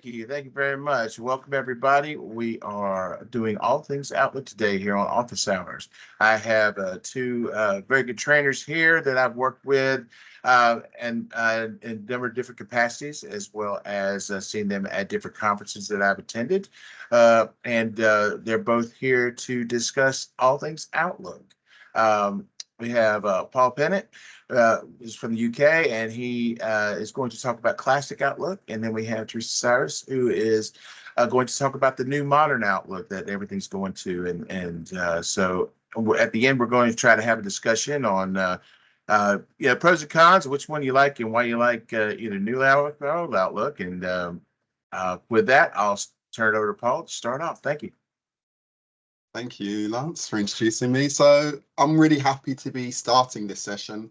Thank you very much. Welcome, everybody. We are doing all things Outlook today here on Office Hours. I have two very good trainers here that I've worked with and in a number of different capacities, as well as seeing them at different conferences that I've attended. And they're both here to discuss all things Outlook. We have Paul Pennant is from the UK, and he is going to talk about classic Outlook. And then we have Teresa Cyrus, who is going to talk about the new modern Outlook that everything's going to. And so at the end, we're going to try to have a discussion on pros and cons, which one you like and why you like either new Outlook or old Outlook. And with that, I'll turn it over to Paul to start off. Thank you. Thank you, Lance, for introducing me. So I'm really happy to be starting this session.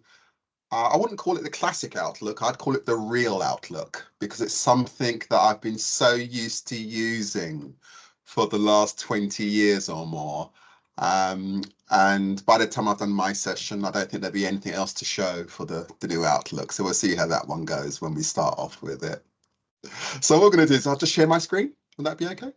I wouldn't call it the classic Outlook, I'd call it the real Outlook, because it's something that I've been so used to using for the last 20 years or more. And by the time I've done my session, I don't think there'll be anything else to show for the new Outlook. So we'll see how that one goes when we start off with it. So what we're going to do is I'll just share my screen. Would that be okay?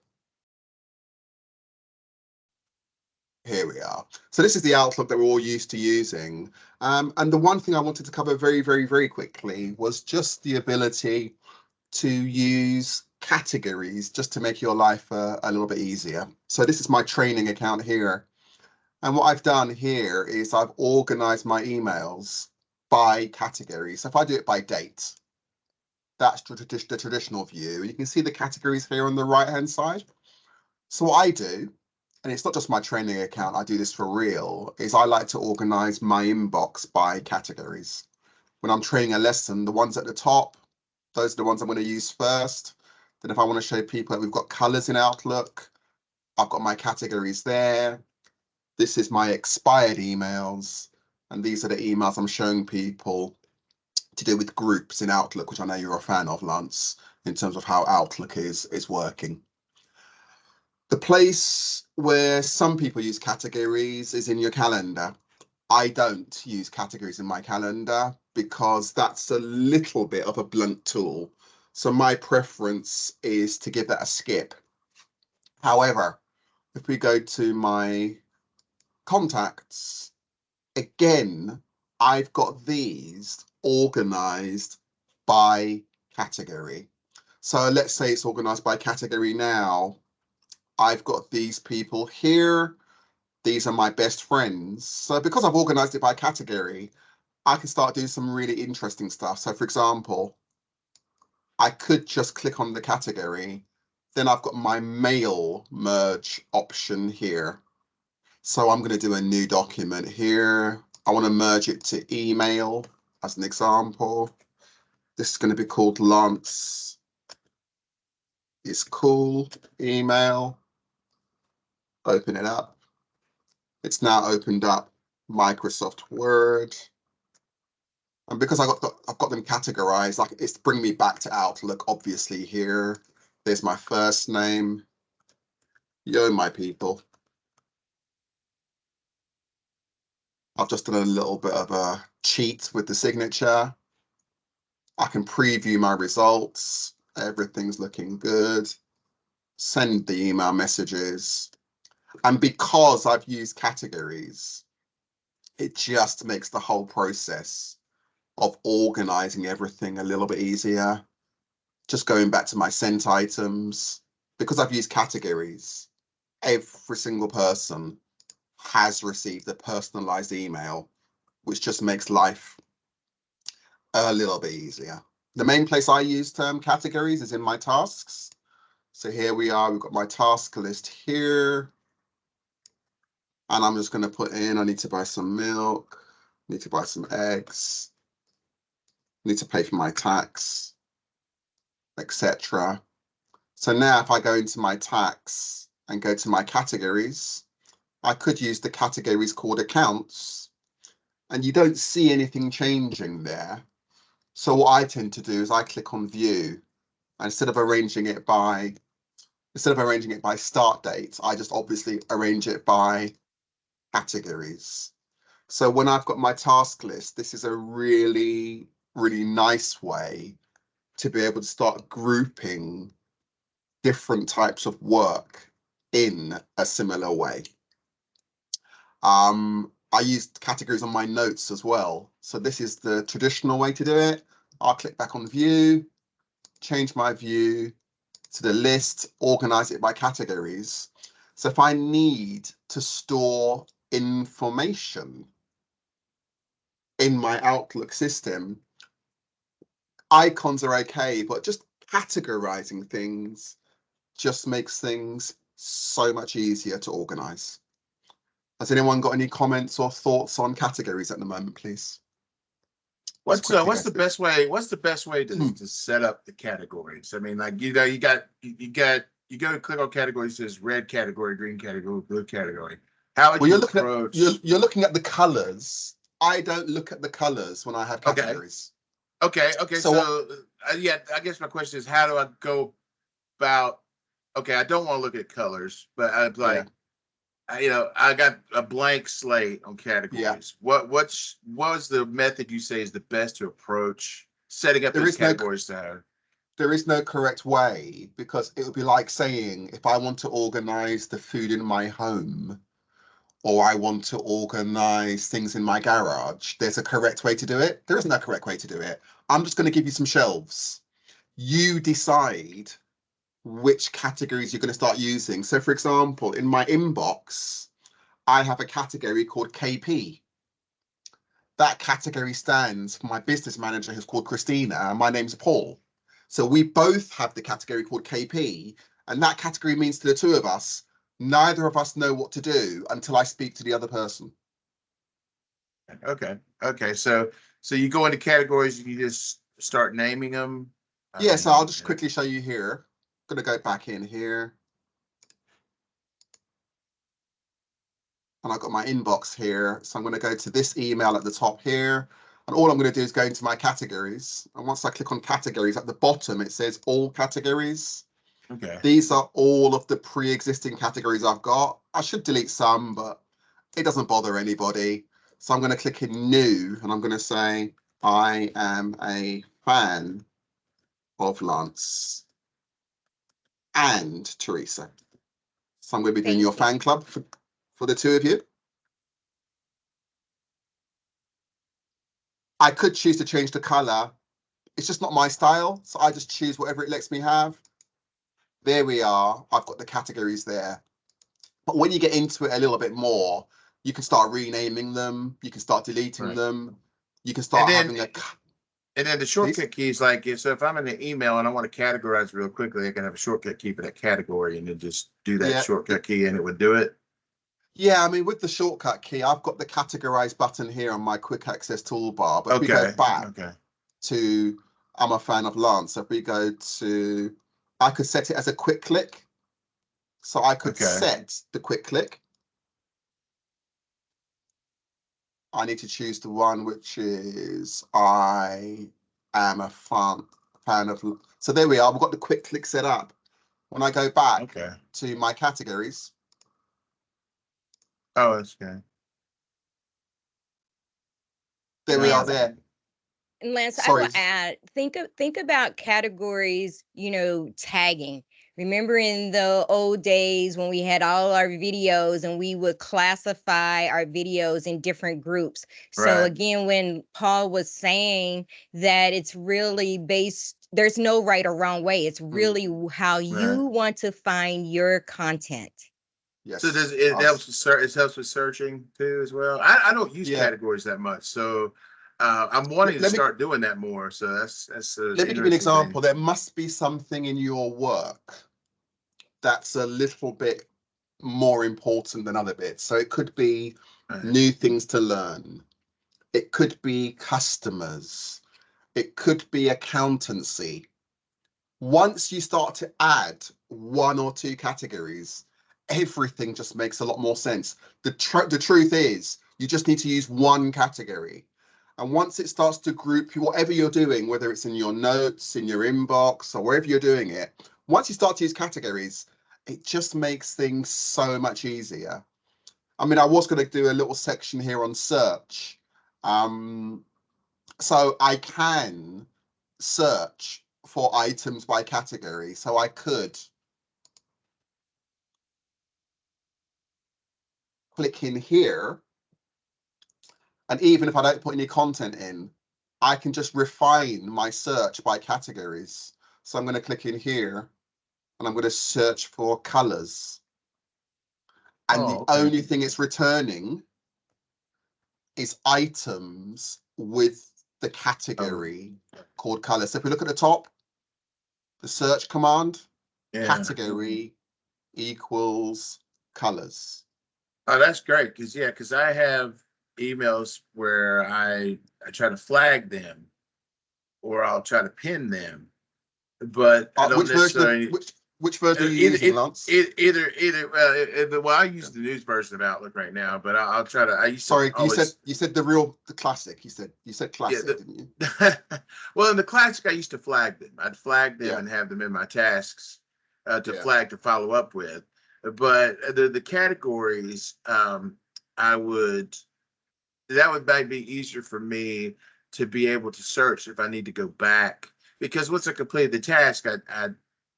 Here we are. So this is the Outlook that we're all used to using. And the one thing I wanted to cover very quickly was just the ability to use categories just to make your life a little bit easier. So this is my training account here. And what I've done here is I've organized my emails by category. So if I do it by date, that's the traditional view. You can see the categories here on the right-hand side. So what I do, and it's not just my training account, I do this for real, is I like to organize my inbox by categories. When I'm training a lesson, the ones at the top, those are the ones I'm going to use first. Then if I want to show people that we've got colors in Outlook, I've got my categories there. This is my expired emails, and these are the emails I'm showing people to do with groups in Outlook, which I know you're a fan of, Lance, in terms of how Outlook is working. The place where some people use categories is in your calendar. I don't use categories in my calendar because that's a little bit of a blunt tool. So my preference is to give that a skip. However, if we go to my contacts, again, I've got these organized by category. So let's say it's organized by category now. I've got these people here. These are my best friends. So because I've organized it by category, I can start doing some really interesting stuff. So for example, I could just click on the category. Then I've got my mail merge option here. So I'm going to do a new document here. I want to merge it to email as an example. This is going to be called Lance is cool email. Open it up. It's now opened up Microsoft Word. And because I've got them categorized, like it's bringing me back to Outlook, obviously here. There's my first name. Yo, my people. I've just done a little bit of a cheat with the signature. I can preview my results. Everything's looking good. Send the email messages. And because I've used categories, it just makes the whole process of organizing everything a little bit easier. Just going back to my sent items, because I've used categories, every single person has received a personalized email, which just makes life a little bit easier. The main place I use categories is in my tasks. So here we are, we've got my task list here. And I'm just going to put in, I need to buy some milk, need to buy some eggs, need to pay for my tax, etc. So now if I go into my tax and go to my categories, I could use the categories called accounts, and you don't see anything changing there. So what I tend to do is I click on view, and instead of arranging it by start date, I just obviously arrange it by categories. So when I've got my task list, this is a really nice way to be able to start grouping different types of work in a similar way. I used categories on my notes as well. So this is the traditional way to do it. I'll click back on view, change my view to the list, organize it by categories. So if I need to store information in my Outlook system, icons are okay, but just categorizing things just makes things so much easier to organize. Has anyone got any comments or thoughts on categories at the moment, please? What's the best way? What's the best way to set up the categories? I mean, like you go to click on categories. It says red category, green category, blue category. How would you approach? You're looking at the colors. I don't look at the colors when I have categories. Okay. So yeah, I guess my question is, how do I go about? Okay, I don't want to look at colors, but I'd like. I got a blank slate on categories. Yeah. What was the method you say is the best to approach setting up these categories to have? There is no correct way, because it would be like saying, if I want to organize the food in my home, or I want to organize things in my garage, there's a correct way to do it. There isn't a correct way to do it. I'm just going to give you some shelves. You decide which categories you're going to start using. So for example, in my inbox, I have a category called KP. That category stands for my business manager, who's called Christina, and my name's Paul. So we both have the category called KP, and that category means to the two of us, neither of us know what to do until I speak to the other person. Okay. So you go into categories and you just start naming them. Yeah, so I'll just quickly show you here. I'm going to go back in here. And I've got my inbox here. So I'm going to go to this email at the top here. And all I'm going to do is go into my categories. And once I click on categories, at the bottom, it says all categories. Okay. These are all of the pre-existing categories I've got. I should delete some, but it doesn't bother anybody. So I'm going to click in new, and I'm going to say, I am a fan of Lance and Teresa. So I'm going to be doing your fan club for the two of you. I could choose to change the color. It's just not my style, so I just choose whatever it lets me have. There we are. I've got the categories there. But when you get into it a little bit more, you can start renaming them. You can start deleting them. You can start having a... And then the shortcut key is like, so if I'm in the email and I want to categorize real quickly, I can have a shortcut key for that category and then just do that shortcut key and it would do it. Yeah, I mean, with the shortcut key, I've got the categorize button here on my quick access toolbar. But if we go back to, I'm a fan of Lance. So if we go to, I could set it as a quick click. So I could set the quick click. I need to choose the one which is, I am a fan of. So there we are. We've got the quick click set up. When I go back to my categories. Oh, that's good. There we are there. And Lance, I will add, think about categories, tagging. Remember in the old days when we had all our videos and we would classify our videos in different groups. So again, when Paul was saying that it's really there's no right or wrong way. It's really how you want to find your content. Yes. So it helps with searching too as well. I don't use categories that much, so I'm wanting to start doing that more. So that's let me give you an example. There must be something in your work that's a little bit more important than other bits. So it could be new things to learn. It could be customers. It could be accountancy. Once you start to add one or two categories, everything just makes a lot more sense. The truth is, you just need to use one category. And once it starts to group whatever you're doing, whether it's in your notes, in your inbox, or wherever you're doing it, once you start to use categories, it just makes things so much easier. I mean, I was going to do a little section here on search. So I can search for items by category. So I could click in here, and even if I don't put any content in, I can just refine my search by categories. So I'm going to click in here and I'm going to search for colors. And the only thing it's returning is items with the category called color. So if we look at the top, the search command, category equals colors. Oh, that's great. Because I have emails where I try to flag them or I'll try to pin them, but I don't necessarily. Which version are you using, Lance? Well, I use the news version of Outlook right now, but I'll try to. I used to. Sorry, you said the classic. You said classic, didn't you? Well, in the classic, I used to flag them. I'd flag them and have them in my tasks to follow up with. But the categories, that would maybe be easier for me to be able to search if I need to go back, because once I completed the task, I'd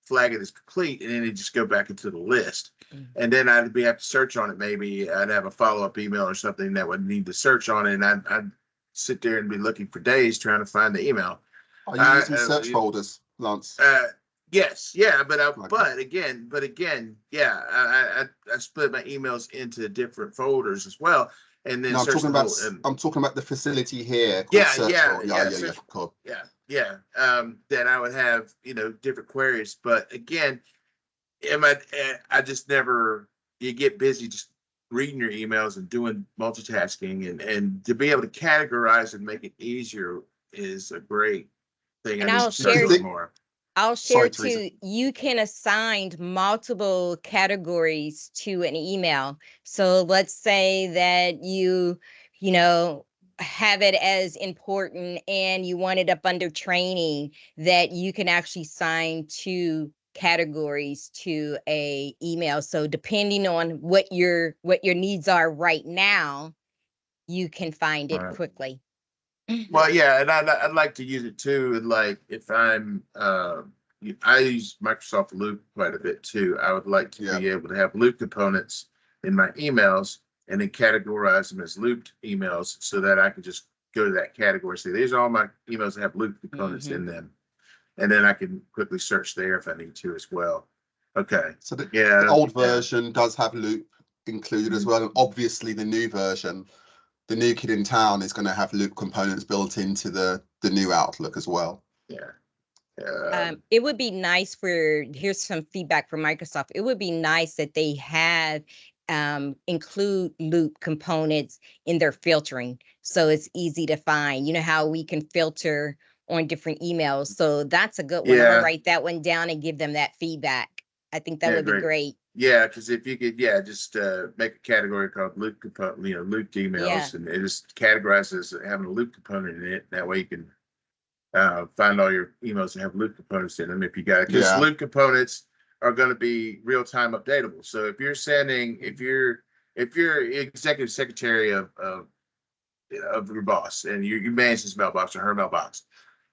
flag it as complete, and then it just go back into the list. And then I'd have to search on it. Maybe I'd have a follow-up email or something that would need to search on it, and I'd sit there and be looking for days trying to find the email. Are you using search folders, Lance? Yes, yeah, but again, I split my emails into different folders as well, and then no, I'm talking about the facility here. Cool. That I would have, different queries, but again, I just never. You get busy just reading your emails and doing multitasking, and to be able to categorize and make it easier is a great thing. And I'll share too, you can assign multiple categories to an email. So let's say that you have it as important and you want it up under training, that you can actually assign 2 categories to a email. So depending on what your needs are right now, you can find it quickly. Well, yeah, and I'd like to use it too. Like if I'm, I use Microsoft Loop quite a bit too. I would like to be able to have loop components in my emails and then categorize them as looped emails so that I can just go to that category. Say, these are all my emails that have loop components in them. And then I can quickly search there if I need to as well. Okay. So the old version does have loop included as well. And obviously the new version, the new kid in town, is going to have loop components built into the new Outlook as well. It would be nice here's some feedback from Microsoft. It would be nice that they have include loop components in their filtering, so it's easy to find. You know how we can filter on different emails. So that's a good one. I'm gonna write that one down and give them that feedback. I think that would be great. Yeah, because if you could, just make a category called loop component, looped emails, and it just categorizes having a loop component in it. That way you can find all your emails that have loop components in them. If you got, because loop components are going to be real time updatable. So if you're sending, if you're executive secretary of your boss, and you manage his mailbox or her mailbox,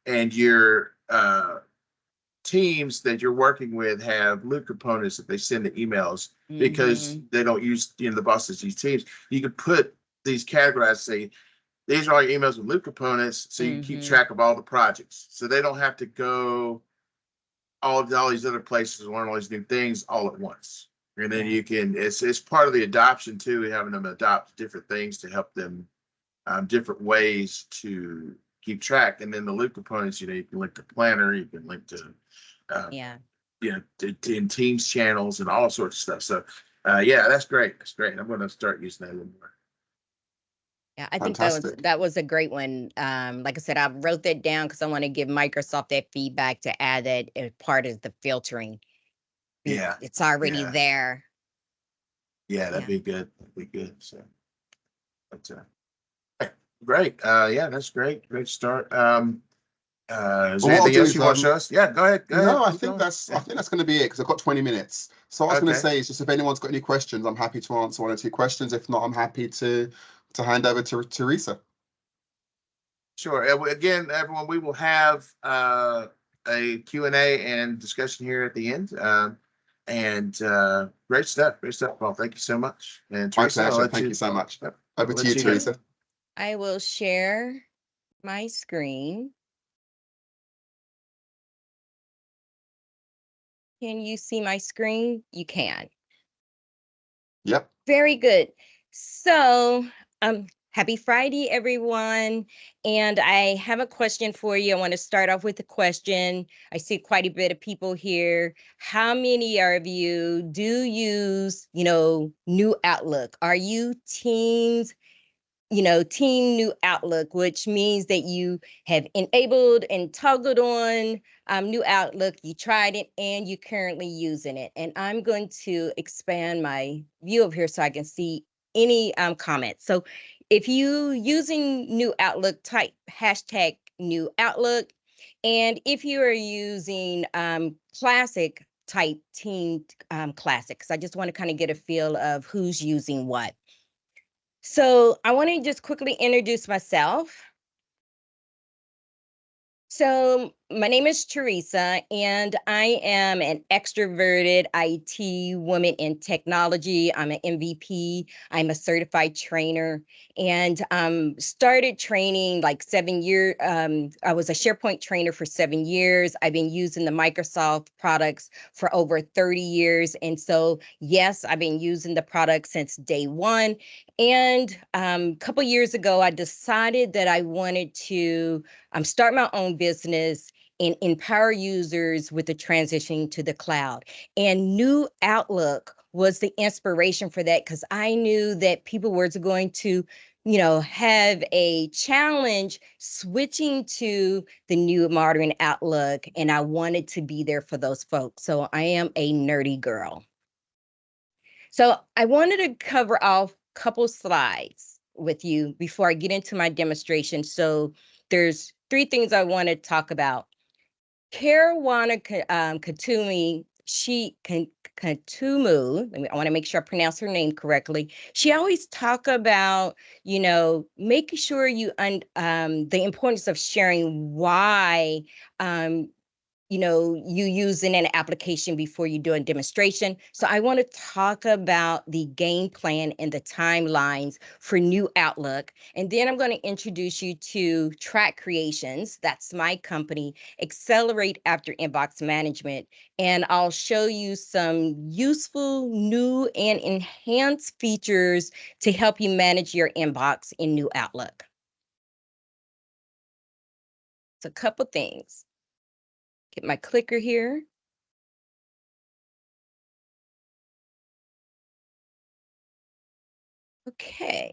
and your teams that you're working with have loop components that they send the emails because they don't use, the bosses use teams. You can put these categorized, say, these are all your emails with loop components, so you can keep track of all the projects. So they don't have to go all these other places and learn all these new things all at once. And then you can, it's part of the adoption too, having them adopt different things to help them different ways to keep track. And then the loop components, you can link to Planner, you can link to in Teams channels and all sorts of stuff. So that's great. That's great. I'm going to start using that a little more. Yeah, I think that was a great one. Like I said, I wrote that down because I want to give Microsoft that feedback to add that as part of the filtering. Yeah, it's already there. Yeah, that'd be good. That'd be good. So that's great. That's great. Great start. Is there anything else you want to show us? Yeah, go ahead. No, I think that's going to be it because I've got 20 minutes. So what I was going to say is just if anyone's got any questions, I'm happy to answer 1 or 2 questions. If not, I'm happy to hand over to Teresa. Sure. Again, everyone, we will have a Q&A and discussion here at the end. And great stuff. Great stuff, Paul. Thank you so much. And My Teresa, pleasure. Thank you so much. Yep. Over I'll to let you, you go. Teresa. I will share my screen. Can you see my screen? You can. Yep. Very good. So, happy Friday, everyone. And I have a question for you. I want to start off with a question. I see quite a bit of people here. How many of you do use, New Outlook? Are you teams? Team New Outlook, which means that you have enabled and toggled on New Outlook, you tried it, and you're currently using it. And I'm going to expand my view of here so I can see any comments. So if you using New Outlook, type hashtag New Outlook. And if you are using Classic, type Team Classic, because I just want to kind of get a feel of who's using what. So I want to just quickly introduce myself. So my name is Teresa, and I am an extroverted IT woman in technology. I'm an MVP. I'm a certified trainer, and started training like 7 years. I was a SharePoint trainer for 7 years. I've been using the Microsoft products for over 30 years, and so yes, I've been using the product since day one. And a couple years ago, I decided that I wanted to start my own business and empower users with the transition to the cloud. And New Outlook was the inspiration for that, because I knew that people were going to, have a challenge switching to the new modern Outlook. And I wanted to be there for those folks. So I am a nerdy girl. So I wanted to cover off a couple slides with you before I get into my demonstration. So there's 3 things I want to talk about. Caruana Katumu, Katumu, I want to make sure I pronounce her name correctly. She always talk about, making sure the importance of sharing why you using an application before you do a demonstration. So I want to talk about the game plan and the timelines for New Outlook. And then I'm going to introduce you to Track Creations. That's my company, Accelerate After Inbox Management. And I'll show you some useful new and enhanced features to help you manage your inbox in New Outlook. It's a couple things. Get my clicker here. Okay.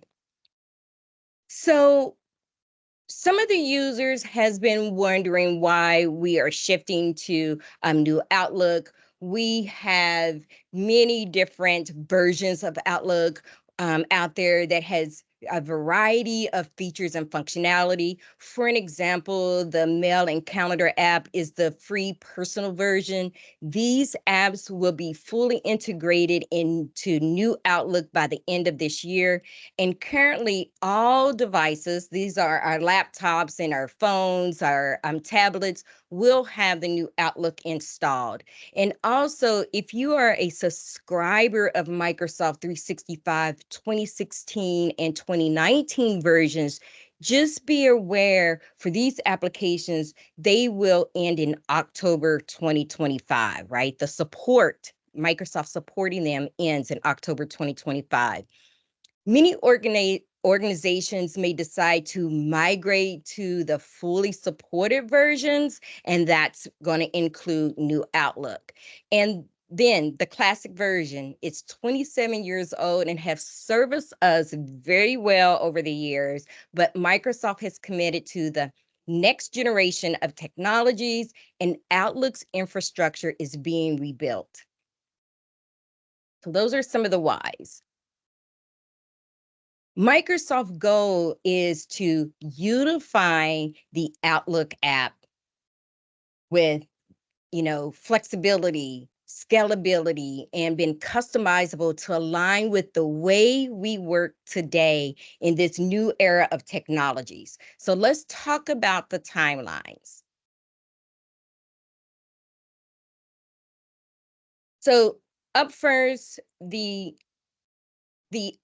So some of the users has been wondering why we are shifting to New Outlook. We have many different versions of Outlook out there that has a variety of features and functionality. For an example, the Mail and Calendar app is the free personal version. These apps will be fully integrated into New Outlook by the end of this year. And currently, all devices, these are our laptops and our phones, our tablets, will have the New Outlook installed. And also, if you are a subscriber of Microsoft 365 2016 and 2019 versions, just be aware for these applications, they will end in October 2025, right? The support, Microsoft supporting them, ends in October 2025. Many organizations may decide to migrate to the fully supported versions, and that's going to include New Outlook. And then the classic version, it's 27 years old and have serviced us very well over the years, but Microsoft has committed to the next generation of technologies, and Outlook's infrastructure is being rebuilt. So those are some of the whys. Microsoft's goal is to unify the Outlook app with, flexibility, scalability, and being customizable to align with the way we work today in this new era of technologies. So let's talk about the timelines. So Up first, the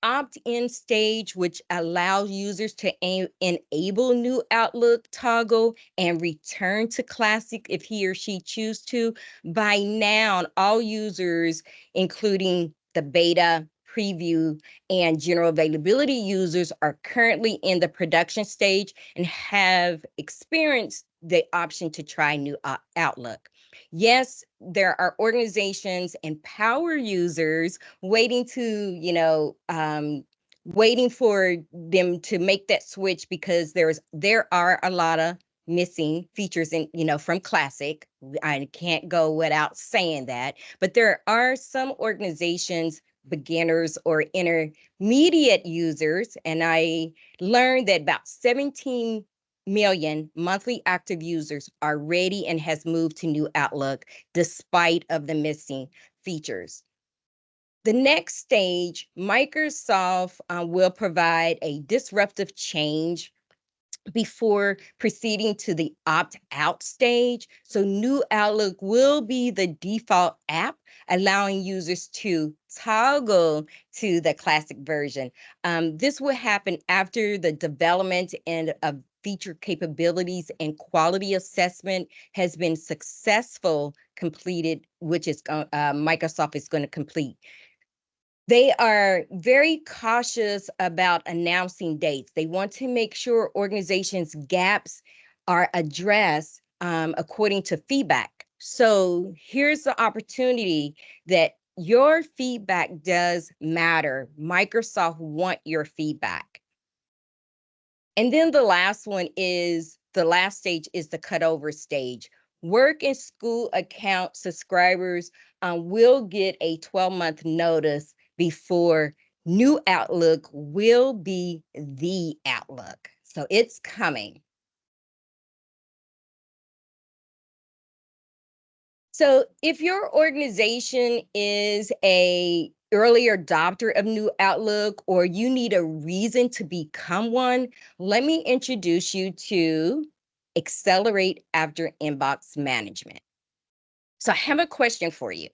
opt-in stage, which allows users to enable new Outlook toggle and return to Classic if he or she choose to. By now, all users, including the beta, preview, and general availability users, are currently in the production stage and have experienced the option to try new Outlook. Yes, there are organizations and power users waiting to, waiting for them to make that switch because there are a lot of missing features in, from Classic. I can't go without saying that, but there are some organizations, beginners or intermediate users, and I learned that about 17 million monthly active users are ready and has moved to new Outlook despite of the missing features. The next stage, Microsoft will provide a disruptive change before proceeding to the opt-out stage. So new Outlook will be the default app, allowing users to toggle to the classic version. This will happen after the development and of feature capabilities and quality assessment has been successful completed, which is Microsoft is going to complete. They are very cautious about announcing dates. They want to make sure organizations' gaps are addressed according to feedback. So here's the opportunity that your feedback does matter. Microsoft want your feedback. And then the last stage is the cutover stage. Work and school account subscribers will get a 12-month notice before new Outlook will be the Outlook. So it's coming. So if your organization is a early adopter of new Outlook, or you need a reason to become one, let me introduce you to Accelerate After Inbox Management. So I have a question for you.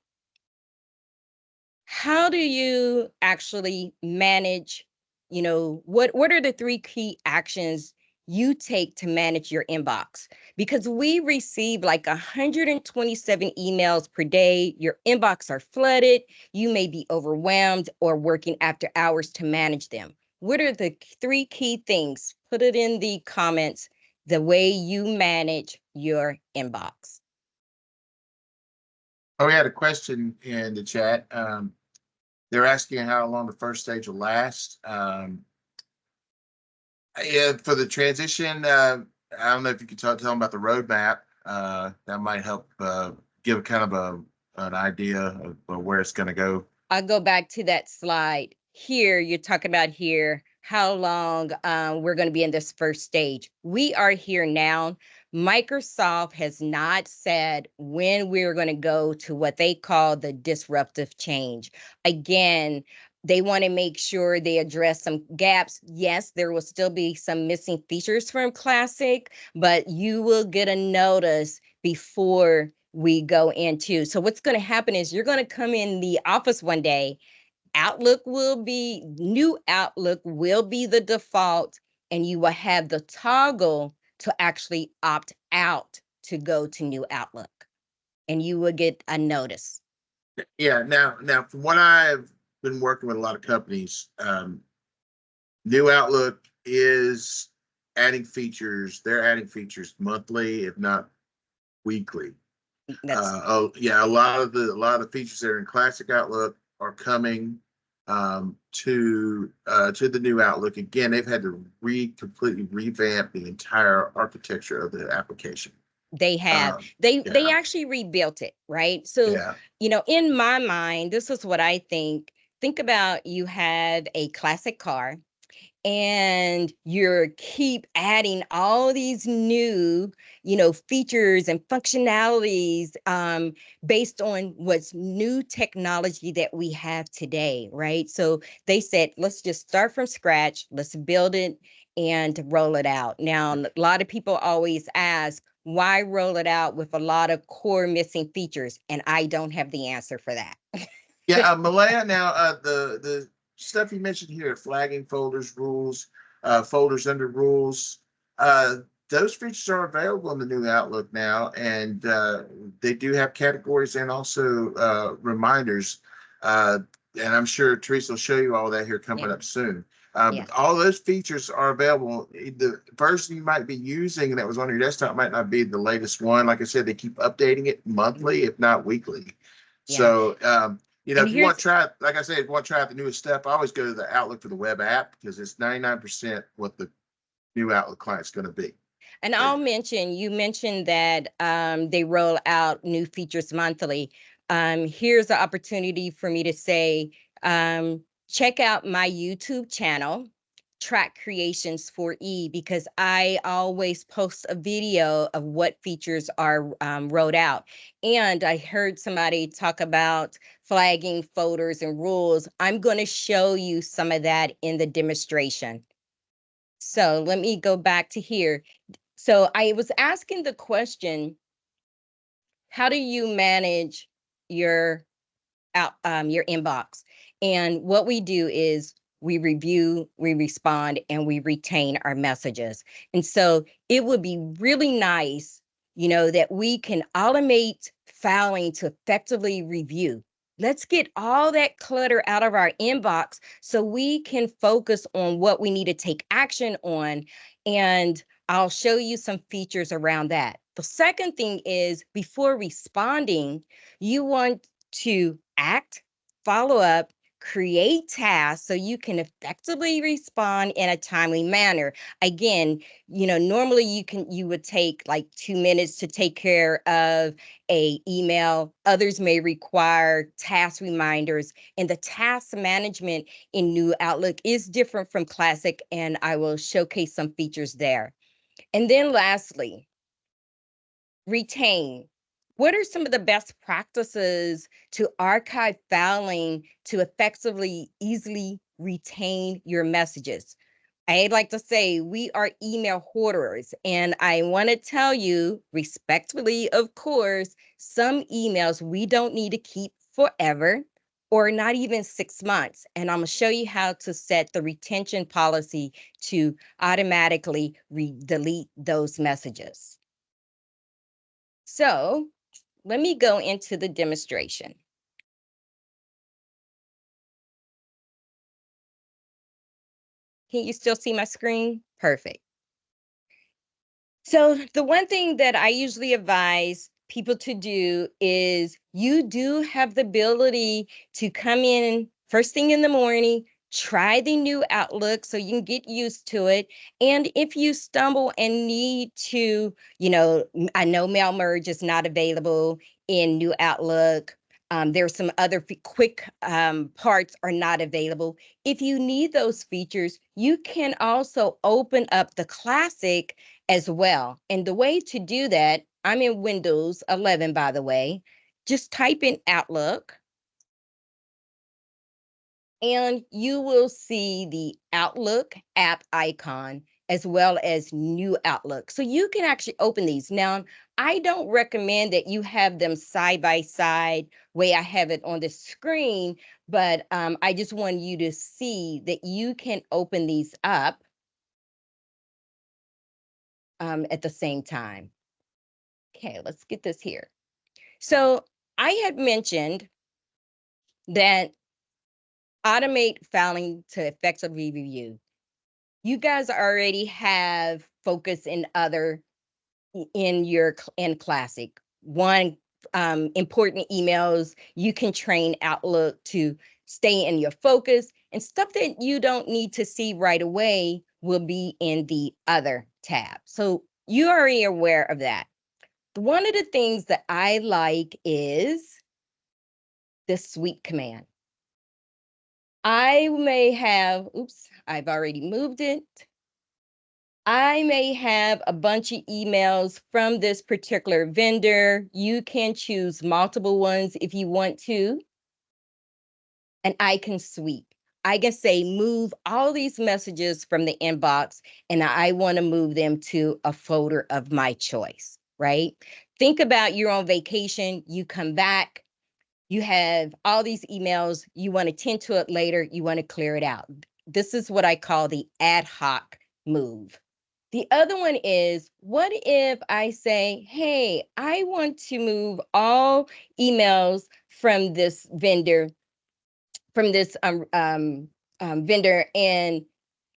How do you actually manage, what are the 3 key actions you take to manage your inbox? Because we receive like 127 emails per day. Your inbox are flooded. You may be overwhelmed or working after hours to manage them. What are the 3 key things? Put it in the comments, the way you manage your inbox. Oh, we had a question in the chat. They're asking how long the first stage will last. Yeah, for the transition, I don't know if you could tell them about the roadmap. That might help give kind of an idea of where it's going to go. I'll go back to that slide. Here, you're talking about here, how long we're going to be in this first stage. We are here now. Microsoft has not said when we're going to go to what they call the disruptive change. Again, they want to make sure they address some gaps. Yes, there will still be some missing features from Classic, but you will get a notice before we go into. So what's going to happen is you're going to come in the office one day, new Outlook will be the default, and you will have the toggle to actually opt out to go to new Outlook, and you will get a notice. Yeah, now from what I've been working with a lot of companies, new Outlook is adding features. They're adding features monthly, if not weekly. Yeah, a lot of the features that are in Classic Outlook are coming to the new Outlook. Again, they've had to completely revamp the entire architecture of the application. They have. They actually rebuilt it, right? So, in my mind, this is what I think. Think about, you have a classic car and you're keep adding all these new, features and functionalities based on what's new technology that we have today, right? So they said, let's just start from scratch, let's build it and roll it out. Now, a lot of people always ask, why roll it out with a lot of core missing features? And I don't have the answer for that. Yeah, Malaya, now the stuff you mentioned here, flagging folders, rules, folders under rules, those features are available in the new Outlook now, and they do have categories and also reminders. Uh, and I'm sure Teresa will show you all that here coming Yeah. up soon. Yeah. All those features are available. The version you might be using that was on your desktop might not be the latest one. Like I said, they keep updating it monthly, if not weekly. Yeah. So, And if you want here's to try, like I said, if you want to try out the newest stuff, I always go to the Outlook for the web app because it's 99% what the new Outlook client's going to be. And I'll mention, you mentioned that they roll out new features monthly. Here's the opportunity for me to say, check out my YouTube channel, Track Creations for E, because I always post a video of what features are rolled out. And I heard somebody talk about flagging folders and rules. I'm going to show you some of that in the demonstration. So let me go back to here. So I was asking the question, how do you manage your your inbox? And what we do is we review, we respond, and we retain our messages. And so it would be really nice, that we can automate filing to effectively review. Let's get all that clutter out of our inbox so we can focus on what we need to take action on. And I'll show you some features around that. The second thing is, before responding, you want to act, follow up, create tasks so you can effectively respond in a timely manner. Again, normally you would take like 2 minutes to take care of a email. Others may require task reminders, and the task management in new Outlook is different from Classic, and I will showcase some features there. And then lastly, retain. What are some of the best practices to archive filing to effectively, easily retain your messages? I'd like to say we are email hoarders, and I want to tell you respectfully, of course, some emails we don't need to keep forever or not even 6 months. And I'm going to show you how to set the retention policy to automatically delete those messages. So let me go into the demonstration. Can you still see my screen? Perfect. So the one thing that I usually advise people to do is you do have the ability to come in first thing in the morning, try the new Outlook so you can get used to it. And if you stumble and need to, I know mail merge is not available in new Outlook. There's some other quick parts are not available. If you need those features, you can also open up the Classic as well. And the way to do that, I'm in Windows 11, by the way. Just type in Outlook, and you will see the Outlook app icon as well as new Outlook. So you can actually open these. Now, I don't recommend that you have them side by side way I have it on the screen, but I just want you to see that you can open these up at the same time. Okay, let's get this here. So I had mentioned that automate filing to effectively review. You guys already have focus in other in your in Classic. One, important emails, you can train Outlook to stay in your focus, and stuff that you don't need to see right away will be in the other tab. So you're already aware of that. One of the things that I like is the sweep command. I may have, oops, I've already moved it. I may have a bunch of emails from this particular vendor. You can choose multiple ones if you want to, and I can sweep. I can say, move all these messages from the inbox, and I want to move them to a folder of my choice, right? Think about you're on vacation, you come back, You have all these emails, you want to tend to it later, you want to clear it out. This is what I call the ad hoc move. The other one is, what if I say, hey, I want to move all emails from this vendor, from this vendor, and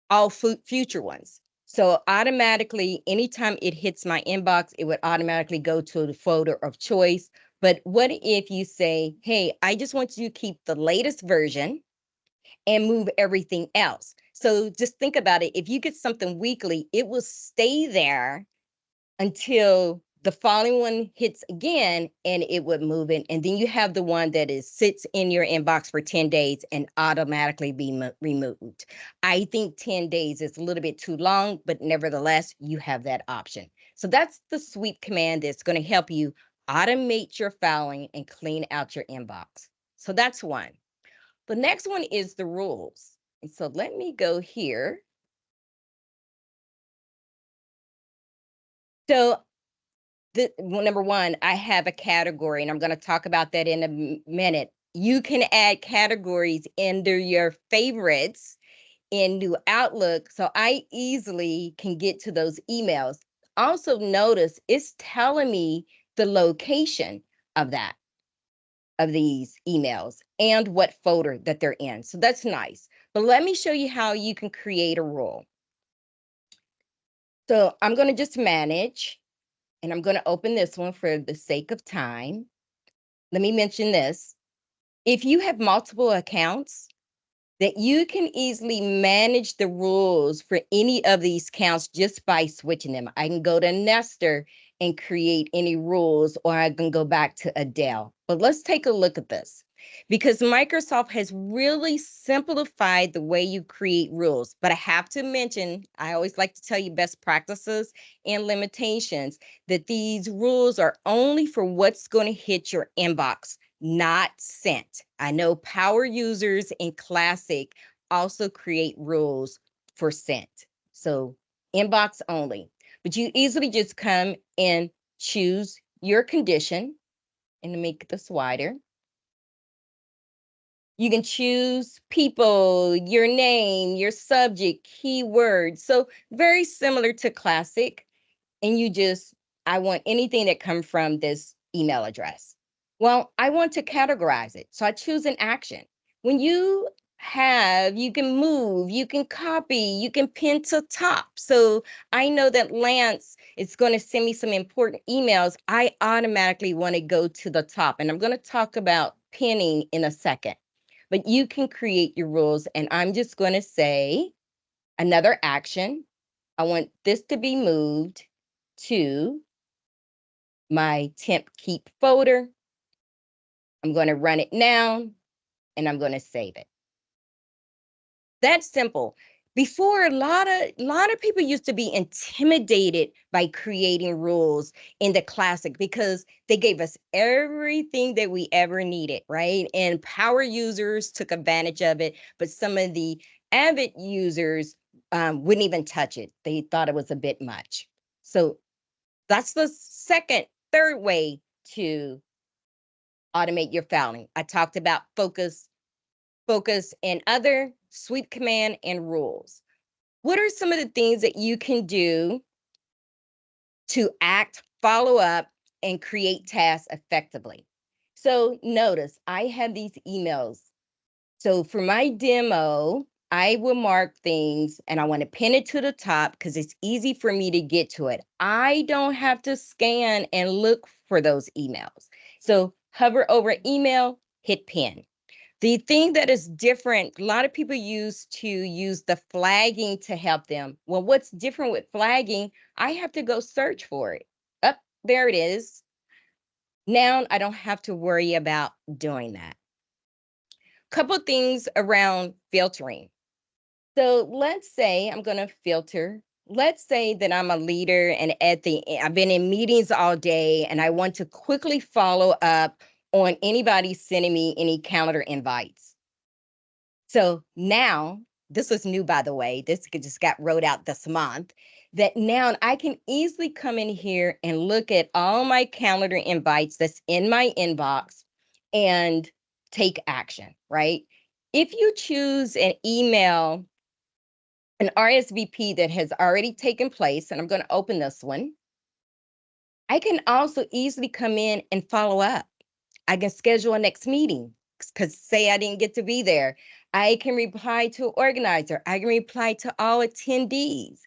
all future ones. So automatically, anytime it hits my inbox, it would automatically go to the folder of choice. But what if you say, hey, I just want you to keep the latest version and move everything else? So just think about it. If you get something weekly, it will stay there until the following one hits again, and it would move in. And then you have the one that is sits in your inbox for 10 days and automatically be removed. I think 10 days is a little bit too long, but nevertheless, you have that option. So that's the sweep command that's going to help you automate your filing and clean out your inbox. So that's one. The next one is the rules. And so let me go here. So number one, I have a category, and I'm going to talk about that in a minute. You can add categories under your favorites in New Outlook, so I easily can get to those emails. Also, notice it's telling me the location of these emails and what folder that they're in. So that's nice. But let me show you how you can create a rule. So I'm going to just manage. And I'm going to open this one for the sake of time. Let me mention this. If you have multiple accounts, that you can easily manage the rules for any of these accounts just by switching them. I can go to Nestor and create any rules, or I can go back to Adele. But let's take a look at this, because Microsoft has really simplified the way you create rules. But I have to mention, I always like to tell you best practices and limitations, that these rules are only for what's going to hit your inbox, not sent. I know power users in Classic also create rules for sent. So inbox only. But you easily just come and choose your condition and make this wider. You can choose people, your name, your subject, keyword. So very similar to Classic. And you just, I want anything that comes from this email address. Well, I want to categorize it. So I choose an action. When you can move, you can copy, you can pin to top. So I know that Lance is going to send me some important emails. I automatically want to go to the top. And I'm going to talk about pinning in a second. But you can create your rules. And I'm just going to say another action. I want this to be moved to my temp keep folder. I'm going to run it now, and I'm going to save it. That's simple. Before, a lot of people used to be intimidated by creating rules in the Classic, because they gave us everything that we ever needed, right? And power users took advantage of it, but some of the avid users wouldn't even touch it. They thought it was a bit much. So that's the third way to automate your filing. I talked about focus, and other, sweep command, and rules. What are some of the things that you can do to act, follow up, and create tasks effectively? So notice I have these emails. So for my demo, I will mark things and I want to pin it to the top because it's easy for me to get to it. I don't have to scan and look for those emails. So hover over email, hit pin. The thing that is different, a lot of people used to use the flagging to help them. Well, what's different with flagging? I have to go search for it. Up, there it is. Now I don't have to worry about doing that. Couple things around filtering. So let's say I'm going to filter. Let's say that I'm a leader and I've been in meetings all day and I want to quickly follow up on anybody sending me any calendar invites. So now, this was new, by the way, this just got rolled out this month, that now I can easily come in here and look at all my calendar invites that's in my inbox. and take action, right? If you choose an email, an RSVP that has already taken place, and I'm going to open this one, I can also easily come in and follow up. I can schedule a next meeting because say I didn't get to be there. I can reply to an organizer. I can reply to all attendees,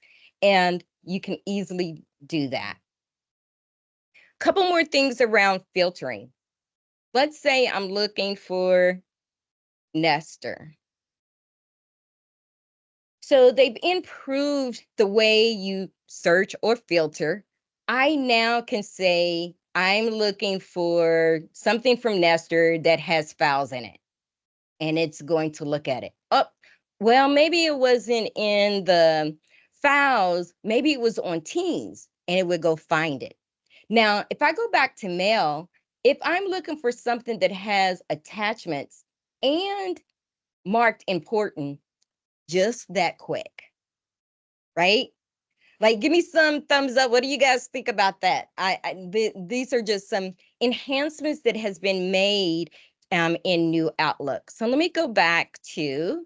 and you can easily do that. Couple more things around filtering. Let's say I'm looking for Nestor. So they've improved the way you search or filter. I now can say I'm looking for something from Nestor that has files in it, and it's going to look at it. Oh, well, maybe it wasn't in the files, maybe it was on Teams, and it would go find it. Now, if I go back to mail, if I'm looking for something that has attachments and marked important, just that quick, right? Like, give me some thumbs up. What do you guys think about that? These are just some enhancements that has been made in New Outlook. So let me go back to,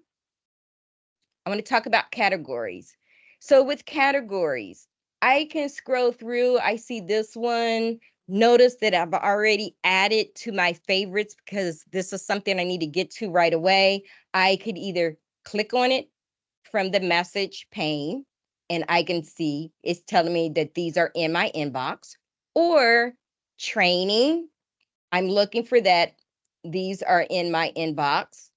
I want to talk about categories. So with categories, I can scroll through. I see this one. Notice that I've already added to my favorites because this is something I need to get to right away. I could either click on it from the message pane, and I can see it's telling me that these are in my inbox, or training. I'm looking for that. These are in my inbox.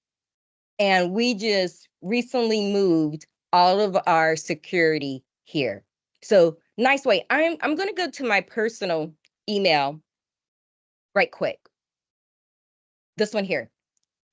And we just recently moved all of our security here. So nice way. I'm going to go to my personal email right quick. This one here.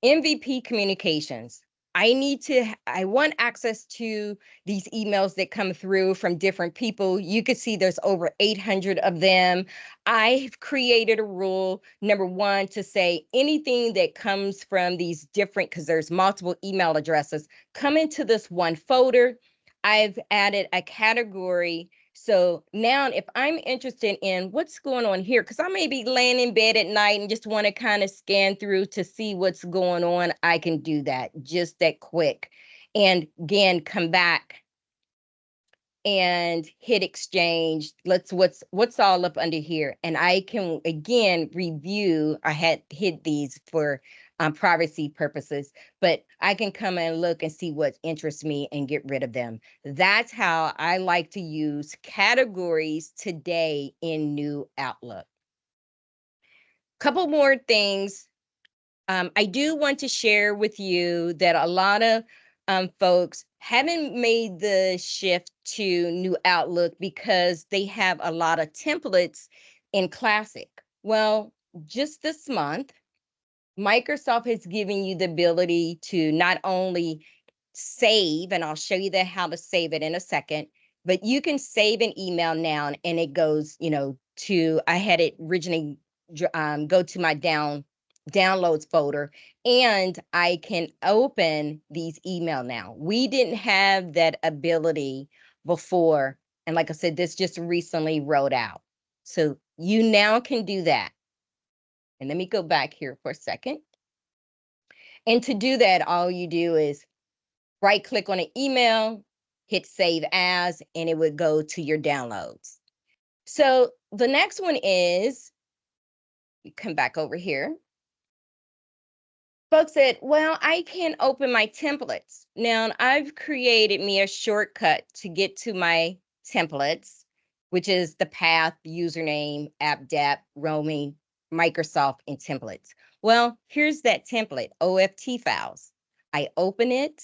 MVP communications. I want access to these emails that come through from different people. You can see there's over 800 of them. I've created a rule, number one, to say anything that comes from these different, because there's multiple email addresses, come into this one folder. I've added a category. So now if I'm interested in what's going on here, because I may be laying in bed at night and just want to kind of scan through to see what's going on, I can do that just that quick. And again, come back and hit exchange. What's all up under here. And I can again review. I had hit these for privacy purposes, but I can come and look and see what interests me and get rid of them. That's how I like to use categories today in New Outlook. Couple more things. I do want to share with you that a lot of folks haven't made the shift to New Outlook because they have a lot of templates in Classic. Well, just this month, Microsoft has given you the ability to not only save, and I'll show you how to save it in a second, but you can save an email now and it goes, to, I had it originally go to my downloads folder, and I can open these email now. We didn't have that ability before. And like I said, this just recently rolled out. So you now can do that. And let me go back here for a second. And to do that, all you do is right click on an email, hit save as, and it would go to your downloads. So the next one is, you come back over here. Folks said, well, I can open my templates. Now I've created me a shortcut to get to my templates, which is the path, username, app, roaming, Microsoft, and templates. Well, here's that template, OFT files. I open it.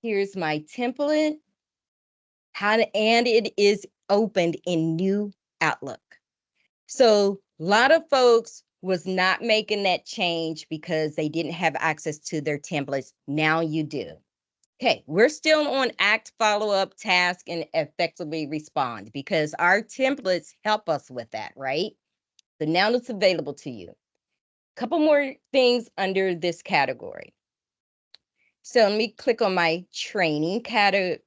Here's my template. And it is opened in New Outlook. So a lot of folks was not making that change because they didn't have access to their templates. Now you do. Okay, we're still on act, follow up, task, and effectively respond because our templates help us with that, right? So now it's available to you. Couple more things under this category. So let me click on my training categories.